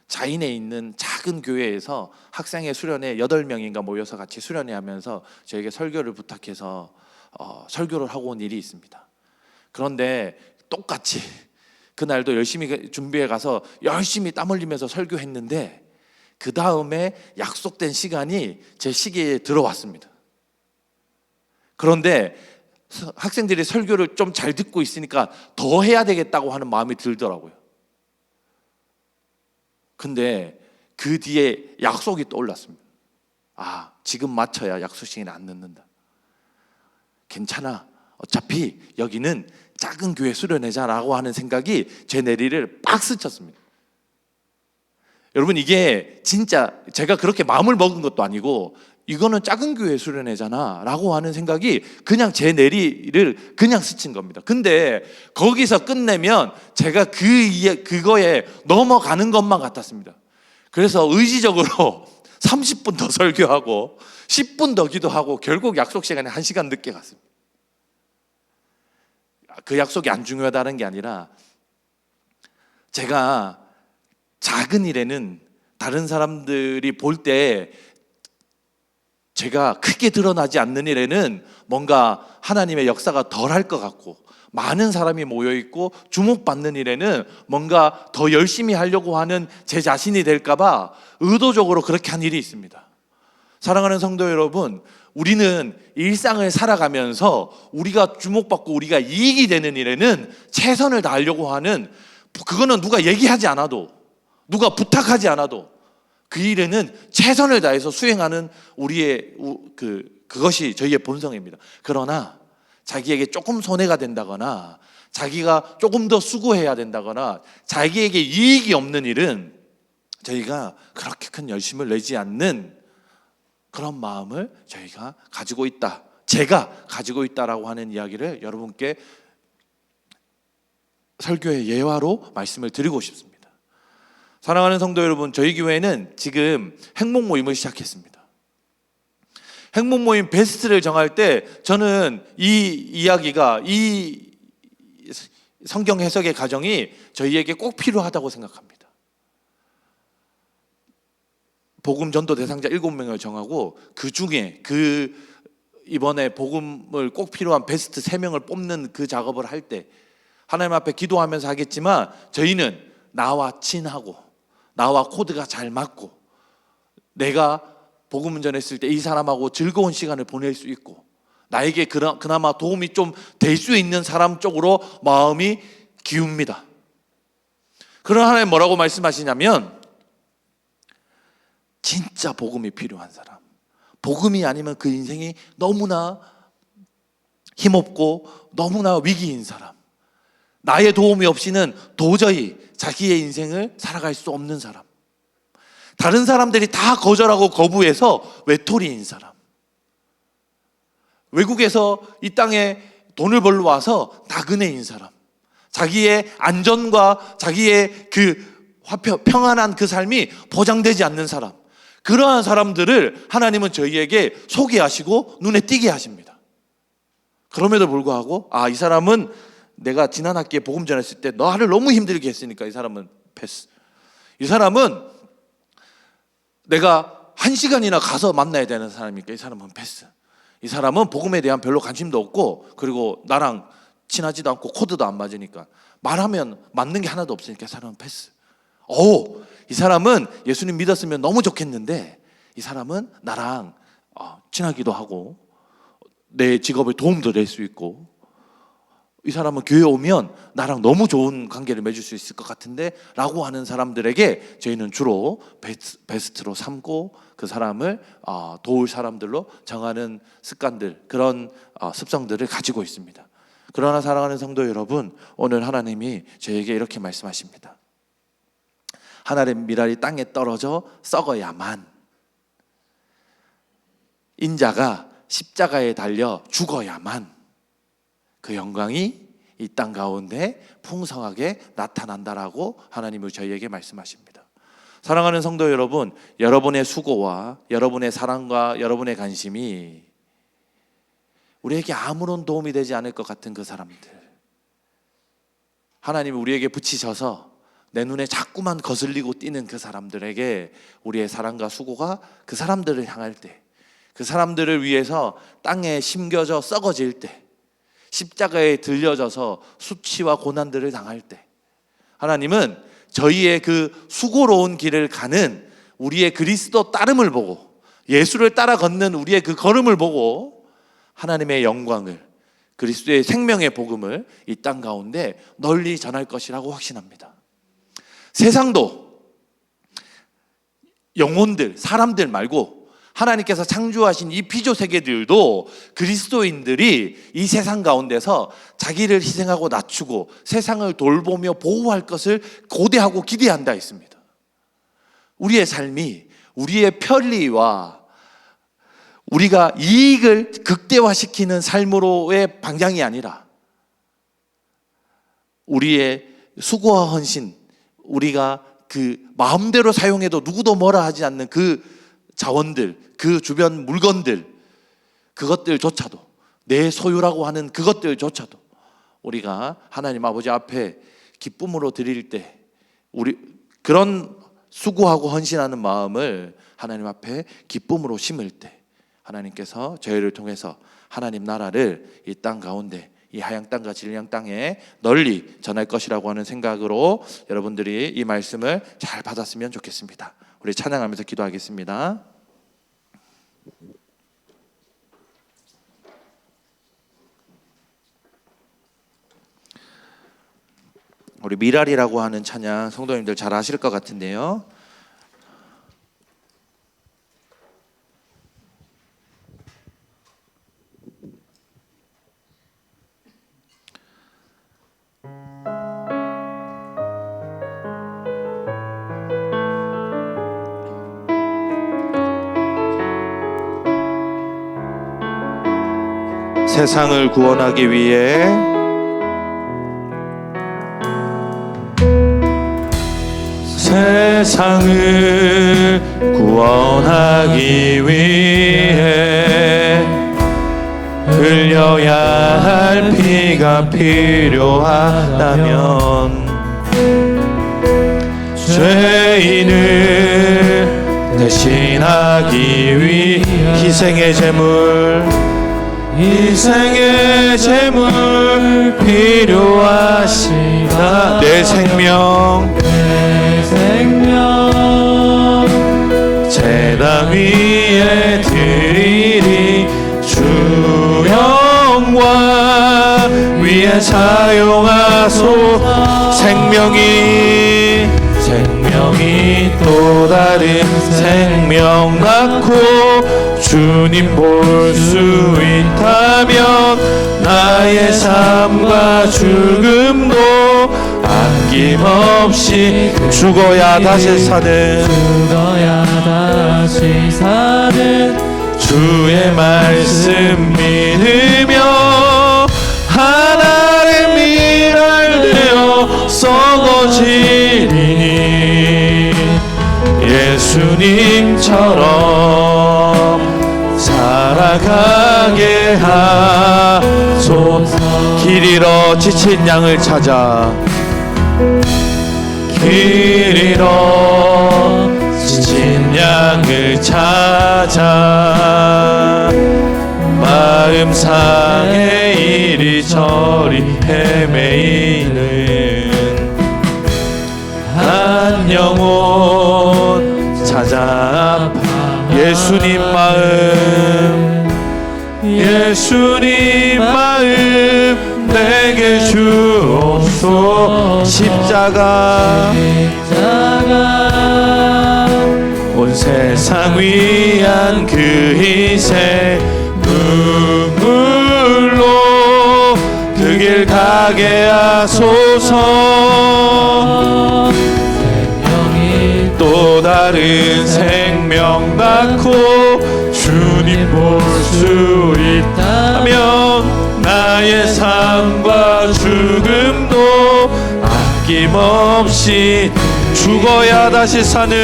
자인에 있는 작은 교회에서 학생회 수련회 8명인가 모여서 같이 수련회 하면서 저에게 설교를 부탁해서 설교를 하고 온 일이 있습니다. 그런데 똑같이 그날도 열심히 준비해 가서 열심히 땀 흘리면서 설교했는데 그 다음에 약속된 시간이 제 시계에 들어왔습니다. 그런데 학생들이 설교를 좀 잘 듣고 있으니까 더 해야 되겠다고 하는 마음이 들더라고요. 근데 그 뒤에 약속이 떠올랐습니다. 지금 맞춰야 약속 시간이 안 늦는다. 괜찮아. 어차피 여기는 작은 교회 수련회자라고 하는 생각이 제 내리를 빡 스쳤습니다. 여러분, 이게 진짜 제가 그렇게 마음을 먹은 것도 아니고 이거는 작은 교회 수련회잖아 라고 하는 생각이 그냥 제 내리를 그냥 스친 겁니다. 근데 거기서 끝내면 제가 그거에 넘어가는 것만 같았습니다. 그래서 의지적으로 30분 더 설교하고 10분 더 기도하고 결국 약속 시간에 1시간 늦게 갔습니다. 그 약속이 안 중요하다는 게 아니라 제가 작은 일에는 다른 사람들이 볼 때 제가 크게 드러나지 않는 일에는 뭔가 하나님의 역사가 덜할 것 같고 많은 사람이 모여있고 주목받는 일에는 뭔가 더 열심히 하려고 하는 제 자신이 될까 봐 의도적으로 그렇게 한 일이 있습니다. 사랑하는 성도 여러분, 우리는 일상을 살아가면서 우리가 주목받고 우리가 이익이 되는 일에는 최선을 다하려고 하는, 그거는 누가 얘기하지 않아도 누가 부탁하지 않아도 그 일에는 최선을 다해서 수행하는 우리의 그것이 저희의 본성입니다. 그러나 자기에게 조금 손해가 된다거나 자기가 조금 더 수고해야 된다거나 자기에게 이익이 없는 일은 저희가 그렇게 큰 열심을 내지 않는 그런 마음을 저희가 가지고 있다, 제가 가지고 있다라고 하는 이야기를 여러분께 설교의 예화로 말씀을 드리고 싶습니다. 사랑하는 성도 여러분, 저희 교회는 지금 행복 모임을 시작했습니다. 행복 모임 베스트를 정할 때 저는 이 이야기가, 이 성경 해석의 과정이 저희에게 꼭 필요하다고 생각합니다. 복음 전도 대상자 7명을 정하고 그 중에 이번에 복음을 꼭 필요한 베스트 3명을 뽑는 그 작업을 할 때 하나님 앞에 기도하면서 하겠지만 저희는 나와 친하고 나와 코드가 잘 맞고 내가 복음 전했을 때 이 사람하고 즐거운 시간을 보낼 수 있고 나에게 그나마 도움이 좀 될 수 있는 사람 쪽으로 마음이 기웁니다. 그러나 하나님 뭐라고 말씀하시냐면 진짜 복음이 필요한 사람, 복음이 아니면 그 인생이 너무나 힘없고 너무나 위기인 사람, 나의 도움이 없이는 도저히 자기의 인생을 살아갈 수 없는 사람, 다른 사람들이 다 거절하고 거부해서 외톨이인 사람, 외국에서 이 땅에 돈을 벌러 와서 나그네인 사람, 자기의 안전과 자기의 평안한 그 삶이 보장되지 않는 사람, 그러한 사람들을 하나님은 저희에게 소개하시고 눈에 띄게 하십니다. 그럼에도 불구하고 이 사람은 내가 지난 학기에 복음 전했을 때 나를 너무 힘들게 했으니까 이 사람은 패스. 이 사람은 내가 1시간이나 가서 만나야 되는 사람이니까 이 사람은 패스. 이 사람은 복음에 대한 별로 관심도 없고 그리고 나랑 친하지도 않고 코드도 안 맞으니까 말하면 맞는 게 하나도 없으니까 이 사람은 패스. 이 사람은 예수님 믿었으면 너무 좋겠는데 이 사람은 나랑 친하기도 하고 내 직업에 도움도 될 수 있고 이 사람은 교회 오면 나랑 너무 좋은 관계를 맺을 수 있을 것 같은데 라고 하는 사람들에게 저희는 주로 베스트로 삼고 그 사람을 도울 사람들로 정하는 습관들, 그런 습성들을 가지고 있습니다. 그러나 사랑하는 성도 여러분, 오늘 하나님이 저에게 이렇게 말씀하십니다. 하늘의 미랄이 땅에 떨어져 썩어야만 인자가 십자가에 달려 죽어야만 그 영광이 이 땅 가운데 풍성하게 나타난다라고 하나님은 저희에게 말씀하십니다. 사랑하는 성도 여러분, 여러분의 수고와 여러분의 사랑과 여러분의 관심이 우리에게 아무런 도움이 되지 않을 것 같은 그 사람들, 하나님이 우리에게 붙이셔서 내 눈에 자꾸만 거슬리고 띄는 그 사람들에게 우리의 사랑과 수고가 그 사람들을 향할 때, 그 사람들을 위해서 땅에 심겨져 썩어질 때, 십자가에 들려져서 수치와 고난들을 당할 때, 하나님은 저희의 그 수고로운 길을 가는 우리의 그리스도 따름을 보고, 예수를 따라 걷는 우리의 그 걸음을 보고 하나님의 영광을, 그리스도의 생명의 복음을 이 땅 가운데 널리 전할 것이라고 확신합니다. 세상도, 영혼들, 사람들 말고 하나님께서 창조하신 이 피조 세계들도 그리스도인들이 이 세상 가운데서 자기를 희생하고 낮추고 세상을 돌보며 보호할 것을 고대하고 기대한다 했습니다. 우리의 삶이 우리의 편리와 우리가 이익을 극대화시키는 삶으로의 방향이 아니라 우리의 수고와 헌신, 우리가 그 마음대로 사용해도 누구도 뭐라 하지 않는 그 자원들, 그 주변 물건들, 그것들조차도, 내 소유라고 하는 그것들조차도 우리가 하나님 아버지 앞에 기쁨으로 드릴 때, 우리 그런 수고하고 헌신하는 마음을 하나님 앞에 기쁨으로 심을 때 하나님께서 저희를 통해서 하나님 나라를 이 땅 가운데, 이 하양 땅과 진량 땅에 널리 전할 것이라고 하는 생각으로 여러분들이 이 말씀을 잘 받았으면 좋겠습니다. 우리 찬양하면서 기도하겠습니다. 우리 미랄이라고 하는 찬양 성도님들 잘 아실 것 같은데요. 세상을 구원하기 위해 세상을 구원하기 위해 흘려야 할 피가 필요하다면 죄인을 대신하기 위해 희생의 제물 필요하시다. 내 생명 제단 위에 드리리. 주 영광 위에 사용하소. 생명이 또 다른 생명 낳고 주님 볼 수 있다면 나의 삶과 죽음도 아낌없이 죽어야 다시 사는 주의 말씀 믿으며 하나의 미랄 되어 썩어지리니 예수님처럼 살아가게 하소서. 길 잃어 지친 양을 찾아 길 잃어 지친 양을 찾아 마음 상해 이리저리 헤매이는 한 영혼 찾아 예수님 마음 내게 주옵소. 십자가 온 세상 위한 그 희생 눈물로 그 길 가게 하소서. 또 다른 생명 낳고 주님 볼 수 있다면 나의 삶과 죽음도 아낌없이 죽어야 다시 사는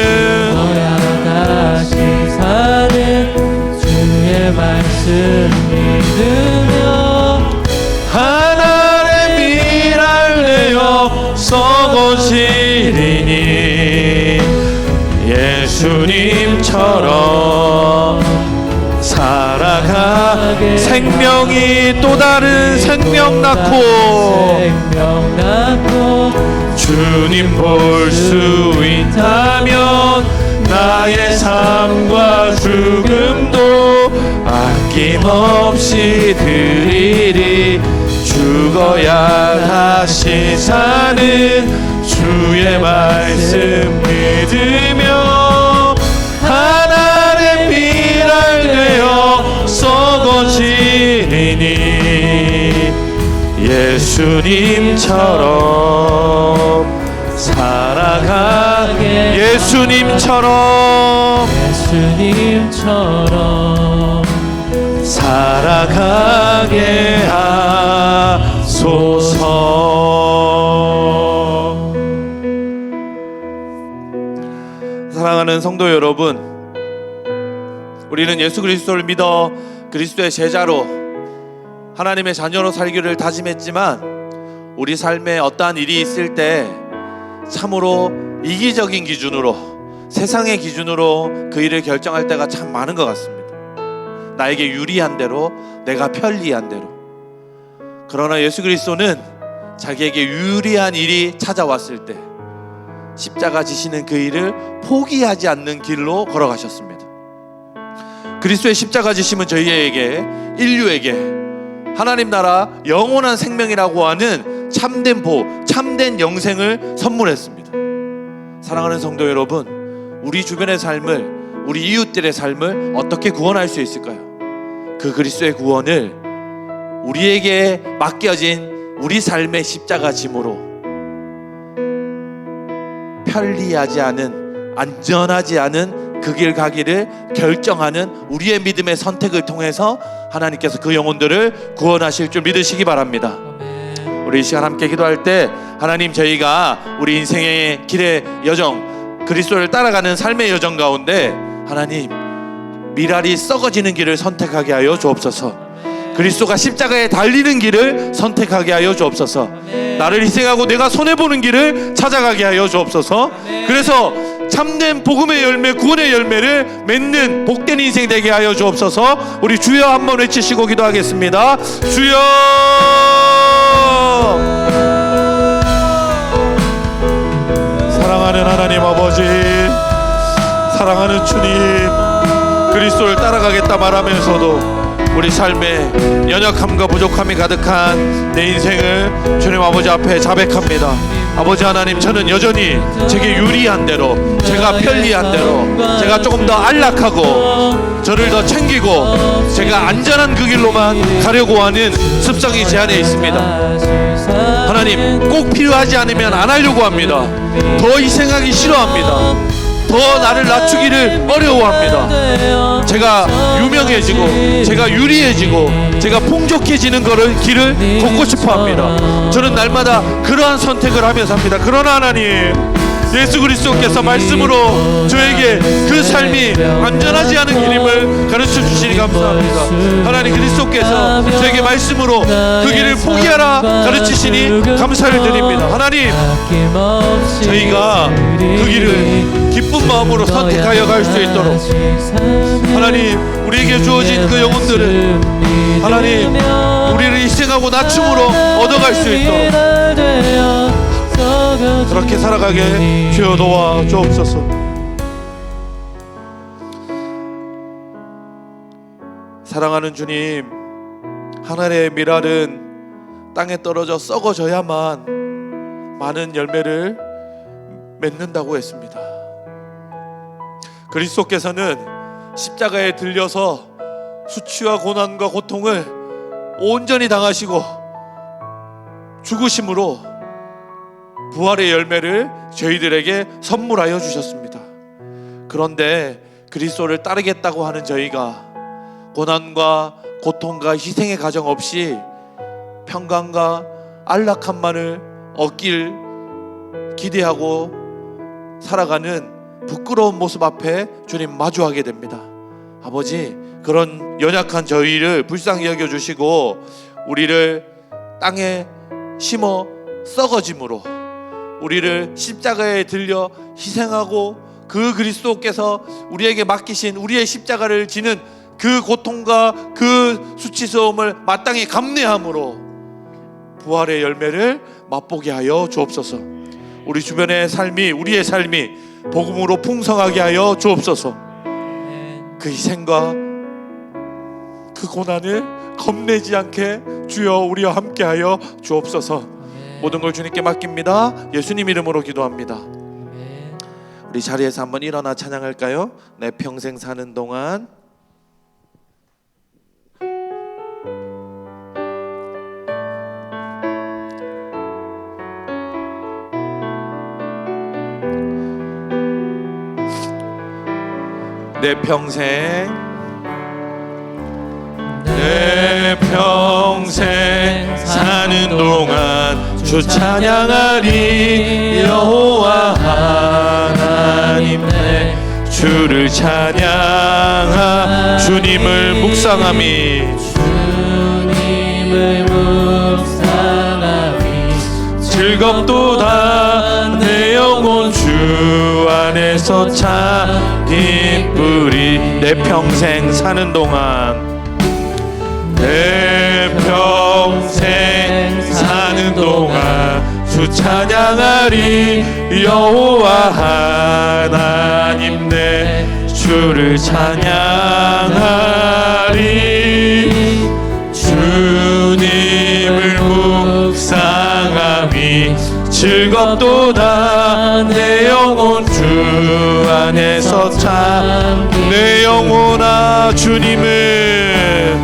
주의 말씀 믿으며 하나님의 미랄 내어 썩어지리니 예수님처럼 살아가 생명이 또 다른 생명 낳고 주님 볼 수 있다면 나의 삶과 죽음도 아낌없이 드리리 죽어야 다시 사는 주의 말씀 믿으며 하나님의 미랄 되어 썩어지리니 예수님처럼 살아가게 예수님처럼 살아가게 하소서. 사랑하는 성도 여러분, 우리는 예수 그리스도를 믿어 그리스도의 제자로 하나님의 자녀로 살기를 다짐했지만 우리 삶에 어떠한 일이 있을 때 참으로 이기적인 기준으로 세상의 기준으로 그 일을 결정할 때가 참 많은 것 같습니다. 나에게 유리한 대로 내가 편리한 대로. 그러나 예수 그리스도는 자기에게 유리한 일이 찾아왔을 때 십자가 지시는 그 일을 포기하지 않는 길로 걸어가셨습니다. 그리스도의 십자가 지심은 저희에게 인류에게 하나님 나라 영원한 생명이라고 하는 참된 복, 참된 영생을 선물했습니다. 사랑하는 성도 여러분, 우리 주변의 삶을, 우리 이웃들의 삶을 어떻게 구원할 수 있을까요? 그 그리스도의 구원을 우리에게 맡겨진 우리 삶의 십자가 짐으로 편리하지 않은, 안전하지 않은 그 길 가기를 결정하는 우리의 믿음의 선택을 통해서 하나님께서 그 영혼들을 구원하실 줄 믿으시기 바랍니다. 우리 이 시간 함께 기도할 때 하나님, 저희가 우리 인생의 길의 여정, 그리스도를 따라가는 삶의 여정 가운데 하나님 미랄이 썩어지는 길을 선택하게 하여 주옵소서. 그리스도가 십자가에 달리는 길을 선택하게 하여 주옵소서. 나를 희생하고 내가 손해보는 길을 찾아가게 하여 주옵소서. 그래서 참된 복음의 열매, 구원의 열매를 맺는 복된 인생 되게 하여 주옵소서. 우리 주여 한번 외치시고 기도하겠습니다. 주여! 사랑하는 하나님 아버지, 사랑하는 주님, 그리스도를 따라가겠다 말하면서도 우리 삶에 연약함과 부족함이 가득한 내 인생을 주님 아버지 앞에 자백합니다. 아버지 하나님, 저는 여전히 제게 유리한 대로, 제가 편리한 대로, 제가 조금 더 안락하고 저를 더 챙기고 제가 안전한 그 길로만 가려고 하는 습성이 제 안에 있습니다. 하나님, 꼭 필요하지 않으면 안 하려고 합니다. 더 희생하기 싫어합니다. 더 나를 낮추기를 어려워합니다. 제가 유명해지고 제가 유리해지고 제가 풍족해지는 길을 걷고 싶어합니다. 저는 날마다 그러한 선택을 하면서 합니다. 그러나 하나님, 예수 그리스도께서 말씀으로 저에게 그 삶이 안전하지 않은 길임을 가르쳐 주시니 감사합니다. 하나님, 그리스도께서 저에게 말씀으로 그 길을 포기하라 가르치시니 감사를 드립니다. 하나님, 저희가 그 길을 기쁜 마음으로 선택하여 갈 수 있도록 하나님, 우리에게 주어진 그 영혼들을 하나님, 우리를 희생하고 낮춤으로 얻어갈 수 있도록 그렇게 살아가게 주여 도와 주옵소서. 사랑하는 주님, 하늘의 미랄은 땅에 떨어져 썩어져야만 많은 열매를 맺는다고 했습니다. 그리스도께서는 십자가에 들려서 수치와 고난과 고통을 온전히 당하시고 죽으심으로 부활의 열매를 저희들에게 선물하여 주셨습니다. 그런데 그리스도를 따르겠다고 하는 저희가 고난과 고통과 희생의 가정 없이 평강과 안락함만을 얻길 기대하고 살아가는 부끄러운 모습 앞에 주님 마주하게 됩니다. 아버지, 그런 연약한 저희를 불쌍히 여겨주시고 우리를 땅에 심어 썩어짐으로 우리를 십자가에 들려 희생하고 그 그리스도께서 우리에게 맡기신 우리의 십자가를 지는 그 고통과 그 수치스러움을 마땅히 감내함으로 부활의 열매를 맛보게 하여 주옵소서. 우리 주변의 삶이, 우리의 삶이 복음으로 풍성하게 하여 주옵소서. 그 희생과 그 고난을 겁내지 않게 주여 우리와 함께하여 주옵소서. 모든 걸 주님께 맡깁니다. 예수님 이름으로 기도합니다. 우리 자리에서 한번 일어나 찬양할까요? 내 평생 사는 동안. 내 평생 사는 동안 주 찬양하리. 여호와 하나님 내 주를 찬양하. 주님을 묵상함이 즐겁도다. 내 영혼 주 안에서 참 기쁘리. 내 평생 사는 동안 내 평생 사는 동안 주 찬양하리. 여호와 하나님 내 주를 찬양하리. 주님을 묵상함이 즐겁도다. 내 영혼 주 안에서 참. 내 영혼아 주님을,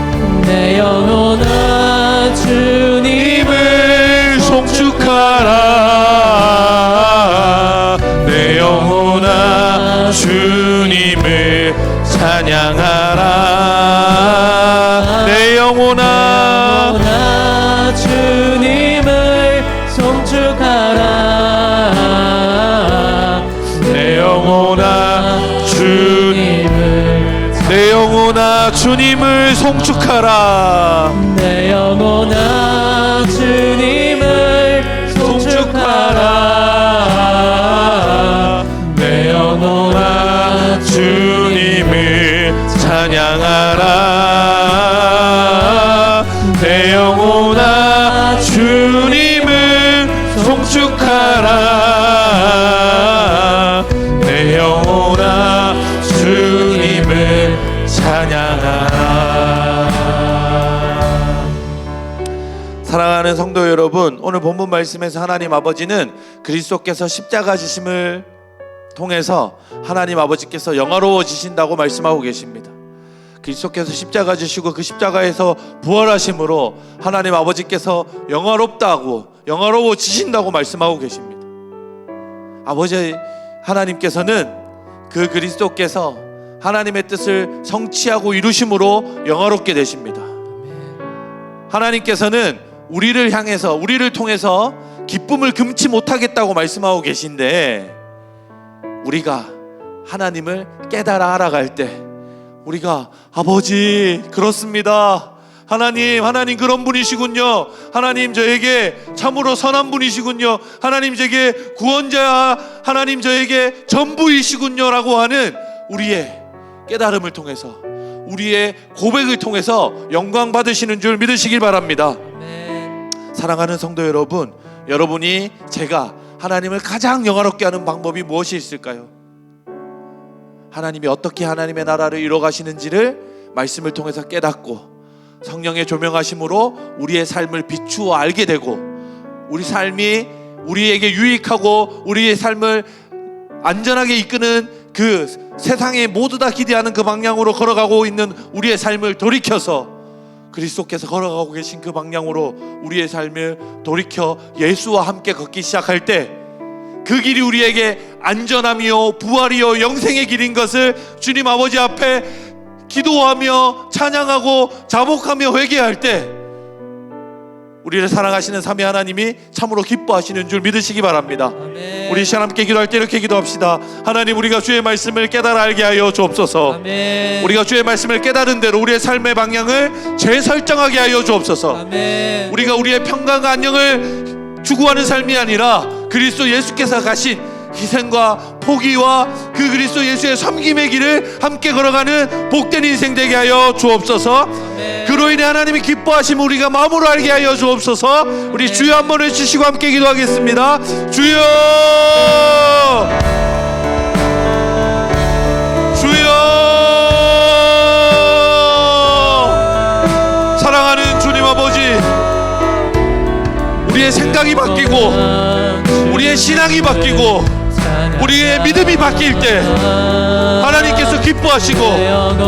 내 영혼아 주님을 송축하라. 내 영혼아 주님을 찬양하라. 내 영혼아 주님을 송축하라. 내 영혼아 내 영혼아 주님을 송축하라. 내 영혼아 주님을 송축하라. 내 영혼아 주님을 찬양하라. 내 영혼아 주님을 송축하라. 내 영혼아 주님을 찬양하라. 사랑하는 성도 여러분, 오늘 본문 말씀에서 하나님 아버지는 그리스도께서 십자가 지심을 통해서 하나님 아버지께서 영화로워지신다고 말씀하고 계십니다. 그리스도께서 십자가 지시고 그 십자가에서 부활하심으로 하나님 아버지께서 영화로워지신다고 말씀하고 계십니다. 아버지 하나님께서는 그 그리스도께서 하나님의 뜻을 성취하고 이루심으로 영화롭게 되십니다. 하나님께서는 우리를 향해서, 우리를 통해서 기쁨을 금치 못하겠다고 말씀하고 계신데, 우리가 하나님을 깨달아 알아갈 때 우리가 아버지 그렇습니다, 하나님 그런 분이시군요, 하나님 저에게 참으로 선한 분이시군요, 하나님 제게 구원자, 하나님 저에게 전부이시군요 라고 하는 우리의 깨달음을 통해서, 우리의 고백을 통해서 영광 받으시는 줄 믿으시길 바랍니다. 사랑하는 성도 여러분, 여러분이 제가 하나님을 가장 영화롭게 하는 방법이 무엇이 있을까요? 하나님이 어떻게 하나님의 나라를 이뤄가시는지를 말씀을 통해서 깨닫고 성령의 조명하심으로 우리의 삶을 비추어 알게 되고, 우리 삶이 우리에게 유익하고 우리의 삶을 안전하게 이끄는 그 세상에 모두 다 기대하는 그 방향으로 걸어가고 있는 우리의 삶을 돌이켜서 그리스도께서 걸어가고 계신 그 방향으로 우리의 삶을 돌이켜 예수와 함께 걷기 시작할 때, 그 길이 우리에게 안전함이요 부활이요 영생의 길인 것을 주님 아버지 앞에 기도하며 찬양하고 자복하며 회개할 때, 우리를 사랑하시는 삼위 하나님이 참으로 기뻐하시는 줄 믿으시기 바랍니다. 아멘. 우리 시간 함께 기도할 때 이렇게 기도합시다. 하나님, 우리가 주의 말씀을 깨달아 알게 하여 주옵소서. 아멘. 우리가 주의 말씀을 깨달은 대로 우리의 삶의 방향을 재설정하게 하여 주옵소서. 아멘. 우리가 우리의 평강과 안녕을 추구하는 삶이 아니라 그리스도 예수께서 가신 희생과 포기와 그 그리스도 예수의 섬김의 길을 함께 걸어가는 복된 인생 되게 하여 주옵소서. 아멘. 그로 인해 하나님이 기뻐하심을 우리가 마음으로 알게 하여 주옵소서. 우리 주여 한번 외치시고 함께 기도하겠습니다. 주여, 주여. 사랑하는 주님 아버지, 우리의 생각이 바뀌고 우리의 신앙이 바뀌고 우리의 믿음이 바뀔 때 하나님께서 기뻐하시고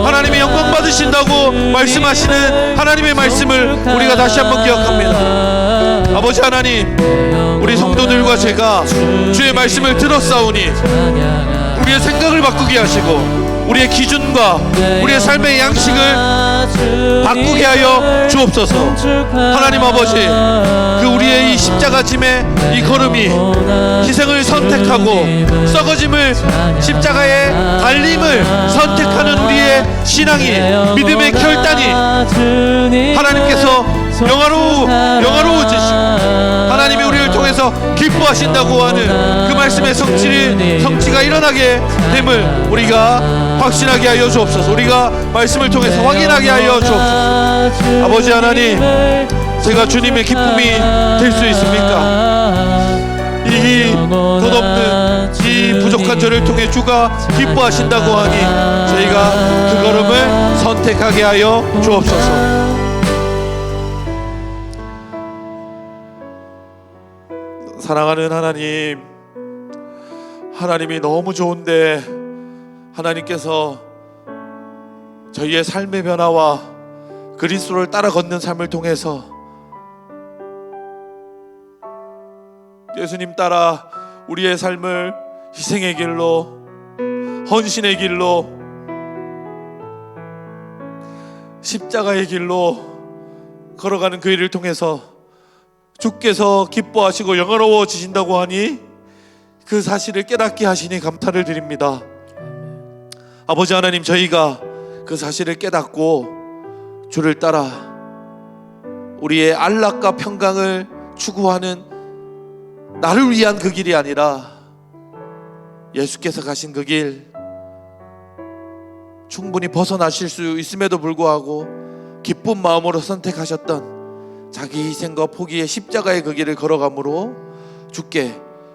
하나님의 영광 받으신다고 말씀하시는 하나님의 말씀을 우리가 다시 한번 기억합니다. 아버지 하나님, 우리 성도들과 제가 주의 말씀을 들었사오니 우리의 생각을 바꾸게 하시고 우리의 기준과 우리의 삶의 양식을 바꾸게 하여 주옵소서. 하나님 아버지, 그 우리의 이 십자가 짐의 이 걸음이 희생을 선택하고 썩어짐을, 십자가의 달림을 선택하는 우리의 신앙이, 믿음의 결단이 하나님께서 영화로워지시고 하나님이 우리를 통해서 기뻐하신다고 하는 그 말씀의 성취가 일어나게 됨을 우리가 확신하게 하여 주옵소서. 우리가 말씀을 통해서 확인하게 하여 주옵소서. 아버지 하나님, 제가 주님의 기쁨이 될 수 있습니까? 이 덧없는 이 부족한 저를 통해 주가 기뻐하신다고 하니 저희가 그 걸음을 선택하게 하여 주옵소서. 사랑하는 하나님, 하나님이 너무 좋은데 하나님께서 저희의 삶의 변화와 그리스도를 따라 걷는 삶을 통해서 예수님 따라 우리의 삶을 희생의 길로, 헌신의 길로, 십자가의 길로 걸어가는 그 일을 통해서 주께서 기뻐하시고 영화로워지신다고 하니 그 사실을 깨닫게 하시니 감탄을 드립니다. 아버지 하나님, 저희가 그 사실을 깨닫고 주를 따라 우리의 안락과 평강을 추구하는 나를 위한 그 길이 아니라 예수께서 가신 그 길, 충분히 벗어나실 수 있음에도 불구하고 기쁜 마음으로 선택하셨던 자기 희생과 포기의 십자가의 그 길을 걸어감으로 주께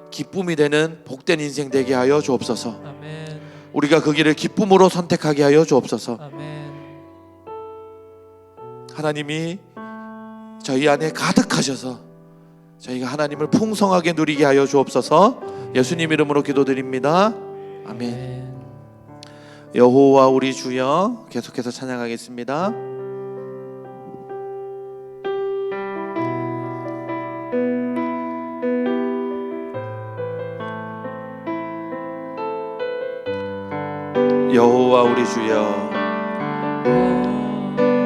기쁨이 되는 복된 인생 되게 하여 주옵소서. 아멘. 우리가 그 길을 기쁨으로 선택하게 하여 주옵소서. 아멘. 하나님이 저희 안에 가득하셔서 저희가 하나님을 풍성하게 누리게 하여 주옵소서. 예수님 이름으로 기도드립니다. 아멘. 여호와 우리 주여, 계속해서 찬양하겠습니다. 여호와 우리 주여,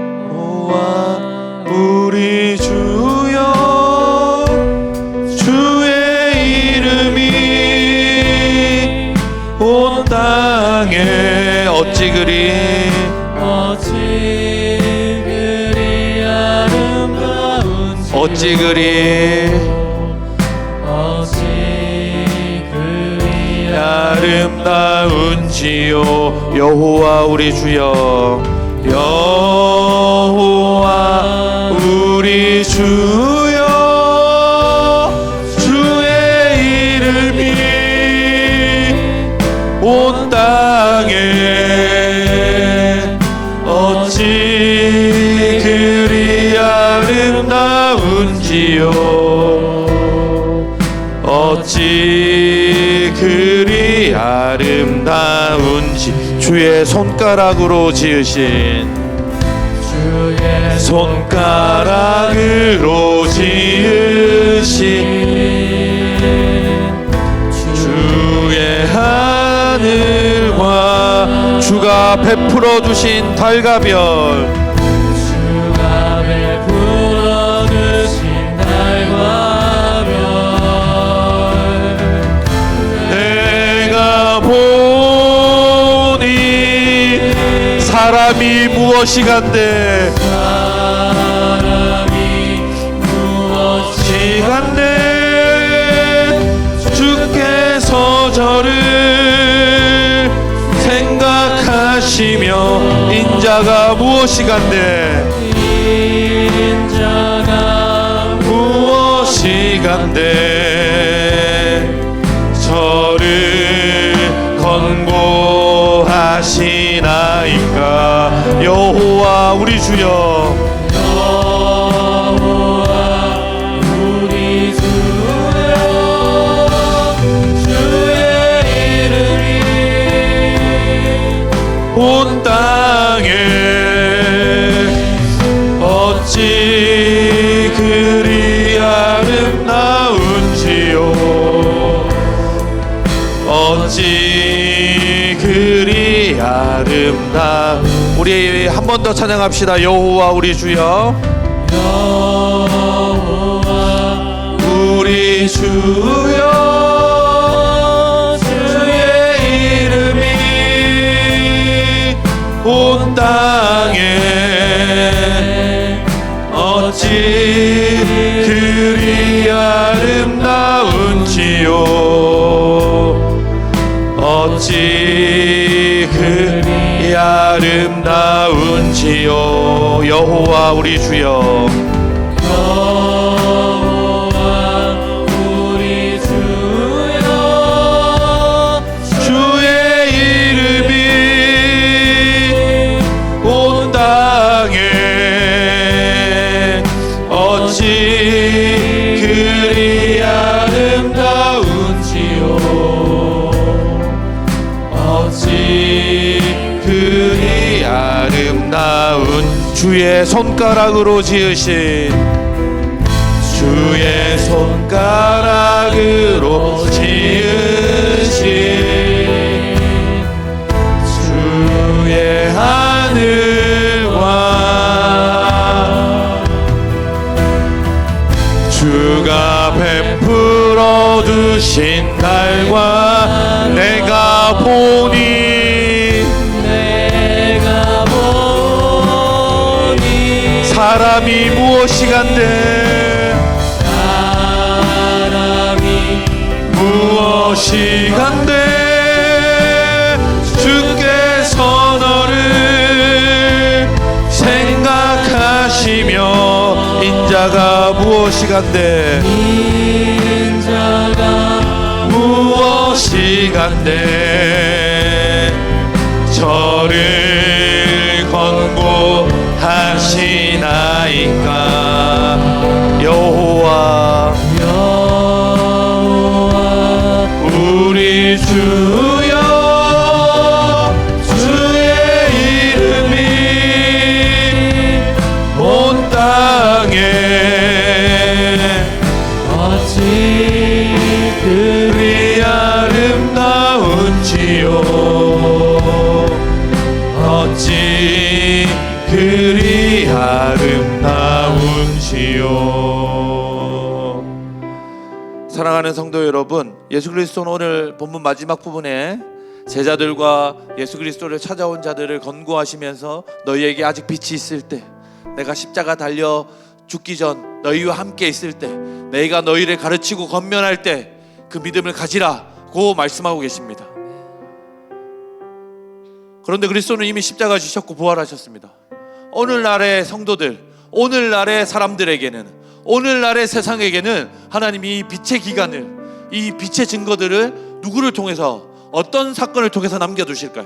여호와 우리 주여, 주의 이름이 온 땅에 어찌 그리 아름다운지, 어찌 그리 아름다운지요. 여호와 우리 주여, 여호와 우리 주여, 주의 이름이 온 땅에 어찌 그리 아름다운지요, 어찌 그리 아름다운지. 주의 손가락으로 지으신, 주의 손가락으로 지으신 주의 하늘과 주가 베풀어 주신 달과 별, 주가 베풀어 주신 사람이 무엇이간데 주께서 저를 생각하시며 인자가 무엇이간데 저를 권고하시나이까. 여호와 우리 주여 온 땅에 어찌 그리 아름다운지요. 어찌 그리 아름다. 우리 한 번 더 찬양합시다. 여호와 우리 주여 여호와 우리 주여 온 땅에 어찌 그리 아름다운지요. 어찌 그리 아름다운지요. 여호와 우리 주여 여호와 우리 주여 주의 어찌 그리 아름다운지요. 어찌 그리 아름다운 주의 손가락으로 지으신 주의 손가락으로 지으신 주의 하늘과 주가 베풀어 두신 달과 내가 보니 사람이 무엇이간데 주께서 너를 생각하시며 인자가 무엇이간데 저를 권고하시나이까. 여호와 우리 주여 주의 이름이 온 땅에 어찌 그리 아름다운지요. 어찌 그리 아름다운지요. 사랑하는 성도 여러분, 예수 그리스도는 오늘 본문 마지막 부분에 제자들과 예수 그리스도를 찾아온 자들을 권고하시면서 너희에게 아직 빛이 있을 때, 내가 십자가 달려 죽기 전 너희와 함께 있을 때, 내가 너희를 가르치고 권면할 때 그 믿음을 가지라고 말씀하고 계십니다. 그런데 그리스도는 이미 십자가 지셨고 부활하셨습니다. 오늘날의 성도들, 오늘날의 사람들에게는, 오늘날의 세상에게는 하나님이 이 빛의 기간을, 이 빛의 증거들을 누구를 통해서, 어떤 사건을 통해서 남겨두실까요?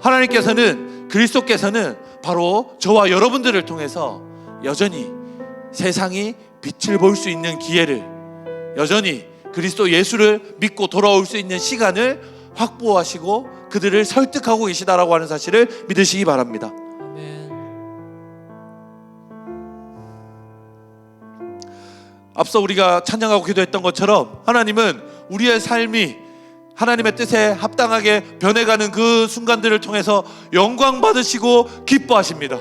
하나님께서는, 그리스도께서는 바로 저와 여러분들을 통해서 여전히 세상이 빛을 볼 수 있는 기회를, 여전히 그리스도 예수를 믿고 돌아올 수 있는 시간을 확보하시고 그들을 설득하고 계시다라고 하는 사실을 믿으시기 바랍니다. 앞서 우리가 찬양하고 기도했던 것처럼 하나님은 우리의 삶이 하나님의 뜻에 합당하게 변해가는 그 순간들을 통해서 영광 받으시고 기뻐하십니다.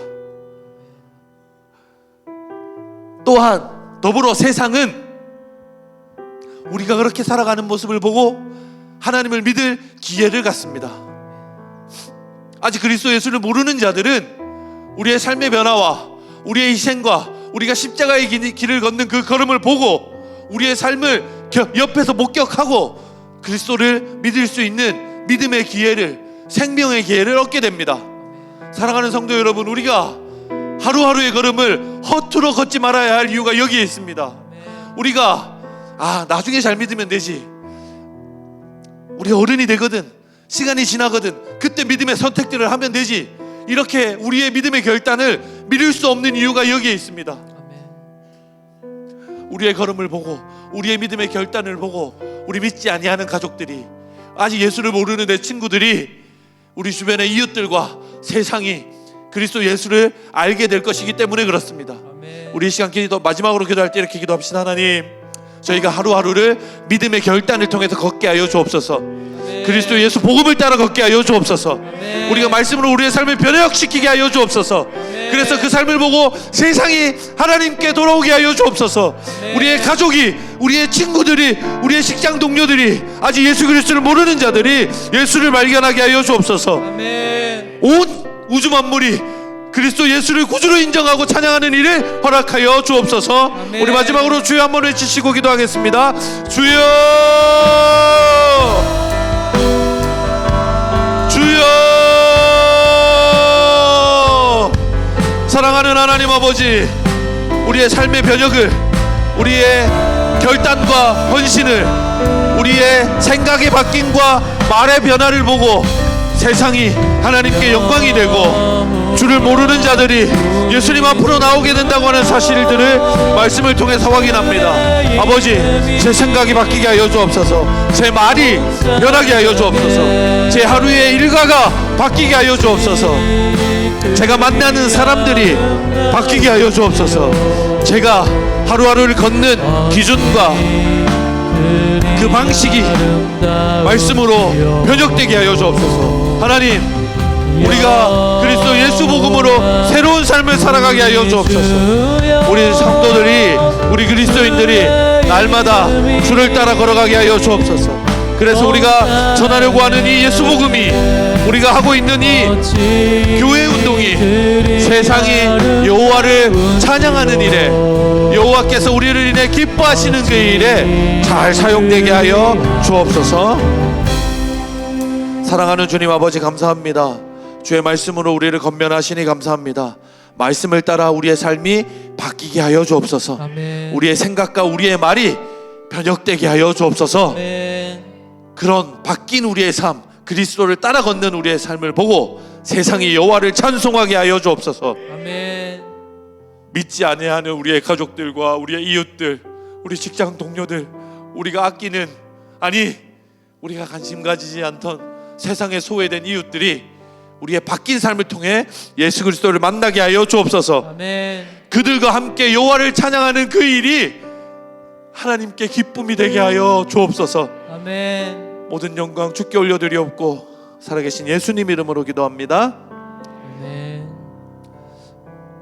또한 더불어 세상은 우리가 그렇게 살아가는 모습을 보고 하나님을 믿을 기회를 갖습니다. 아직 그리스도 예수를 모르는 자들은 우리의 삶의 변화와 우리의 희생과 우리가 십자가의 길을 걷는 그 걸음을 보고 우리의 삶을 옆에서 목격하고 그리스도를 믿을 수 있는 믿음의 기회를, 생명의 기회를 얻게 됩니다. 사랑하는 성도 여러분, 우리가 하루하루의 걸음을 허투루 걷지 말아야 할 이유가 여기에 있습니다. 우리가 나중에 잘 믿으면 되지, 우리 어른이 되거든, 시간이 지나거든, 그때 믿음의 선택들을 하면 되지, 이렇게 우리의 믿음의 결단을 미룰 수 없는 이유가 여기에 있습니다. 우리의 걸음을 보고 우리의 믿음의 결단을 보고 우리 믿지 아니하는 가족들이, 아직 예수를 모르는 내 친구들이, 우리 주변의 이웃들과 세상이 그리스도 예수를 알게 될 것이기 때문에 그렇습니다. 우리 이 시간 마지막으로 기도할 때 이렇게 기도합시다. 하나님, 저희가 하루하루를 믿음의 결단을 통해서 걷게 하여 주옵소서. 그리스도 예수 복음을 따라 걷게 하여 주옵소서. 우리가 말씀으로 우리의 삶을 변혁시키게 하여 주옵소서. 그래서 그 삶을 보고 세상이 하나님께 돌아오게 하여 주옵소서. 우리의 가족이, 우리의 친구들이, 우리의 직장 동료들이, 아직 예수 그리스도를 모르는 자들이 예수를 발견하게 하여 주옵소서. 온 우주 만물이 그리스도 예수를 구주로 인정하고 찬양하는 일을 허락하여 주옵소서. 우리 마지막으로 주여 한번 외치시고 기도하겠습니다. 주여, 주여. 사랑하는 하나님 아버지, 우리의 삶의 변혁을, 우리의 결단과 헌신을, 우리의 생각의 바뀜과 말의 변화를 보고 세상이 하나님께 영광이 되고 주를 모르는 자들이 예수님 앞으로 나오게 된다고 하는 사실들을 말씀을 통해서 확인합니다. 아버지, 제 생각이 바뀌게 하여 주옵소서. 제 말이 변하게 하여 주옵소서. 제 하루의 일과가 바뀌게 하여 주옵소서. 제가 만나는 사람들이 바뀌게 하여 주옵소서. 제가 하루하루를 걷는 기준과 그 방식이 말씀으로 변혁되게 하여 주옵소서. 하나님, 우리가 그리스도 예수 복음으로 새로운 삶을 살아가게 하여 주옵소서. 우리 성도들이, 우리 그리스도인들이 날마다 주를 따라 걸어가게 하여 주옵소서. 그래서 우리가 전하려고 하는 이 예수 복음이, 우리가 하고 있는 이 교회 운동이 세상이 여호와를 찬양하는 일에, 여호와께서 우리를 인해 기뻐하시는 그 일에 잘 사용되게 하여 주옵소서. 사랑하는 주님 아버지, 감사합니다. 주의 말씀으로 우리를 건면하시니 감사합니다. 말씀을 따라 우리의 삶이 바뀌게 하여 주옵소서. 아멘. 우리의 생각과 우리의 말이 변혁되게 하여 주옵소서. 아멘. 그런 바뀐 우리의 삶, 그리스도를 따라 걷는 우리의 삶을 보고 세상이 여호와를 찬송하게 하여 주옵소서. 아멘. 믿지 아니하는 우리의 가족들과 우리의 이웃들, 우리 직장 동료들, 우리가 아끼는, 아니 우리가 관심 가지지 않던 세상에 소외된 이웃들이 우리의 바뀐 삶을 통해 예수 그리스도를 만나게 하여 주옵소서. 아멘. 그들과 함께 여호와를 찬양하는 그 일이 하나님께 기쁨이 되게 하여 주옵소서. 아멘. 모든 영광 주께 올려드리옵고 살아계신 예수님 이름으로 기도합니다. 아멘.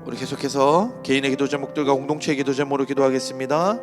우리 계속해서 개인의 기도 제목들과 공동체의 기도 제목으로 기도하겠습니다.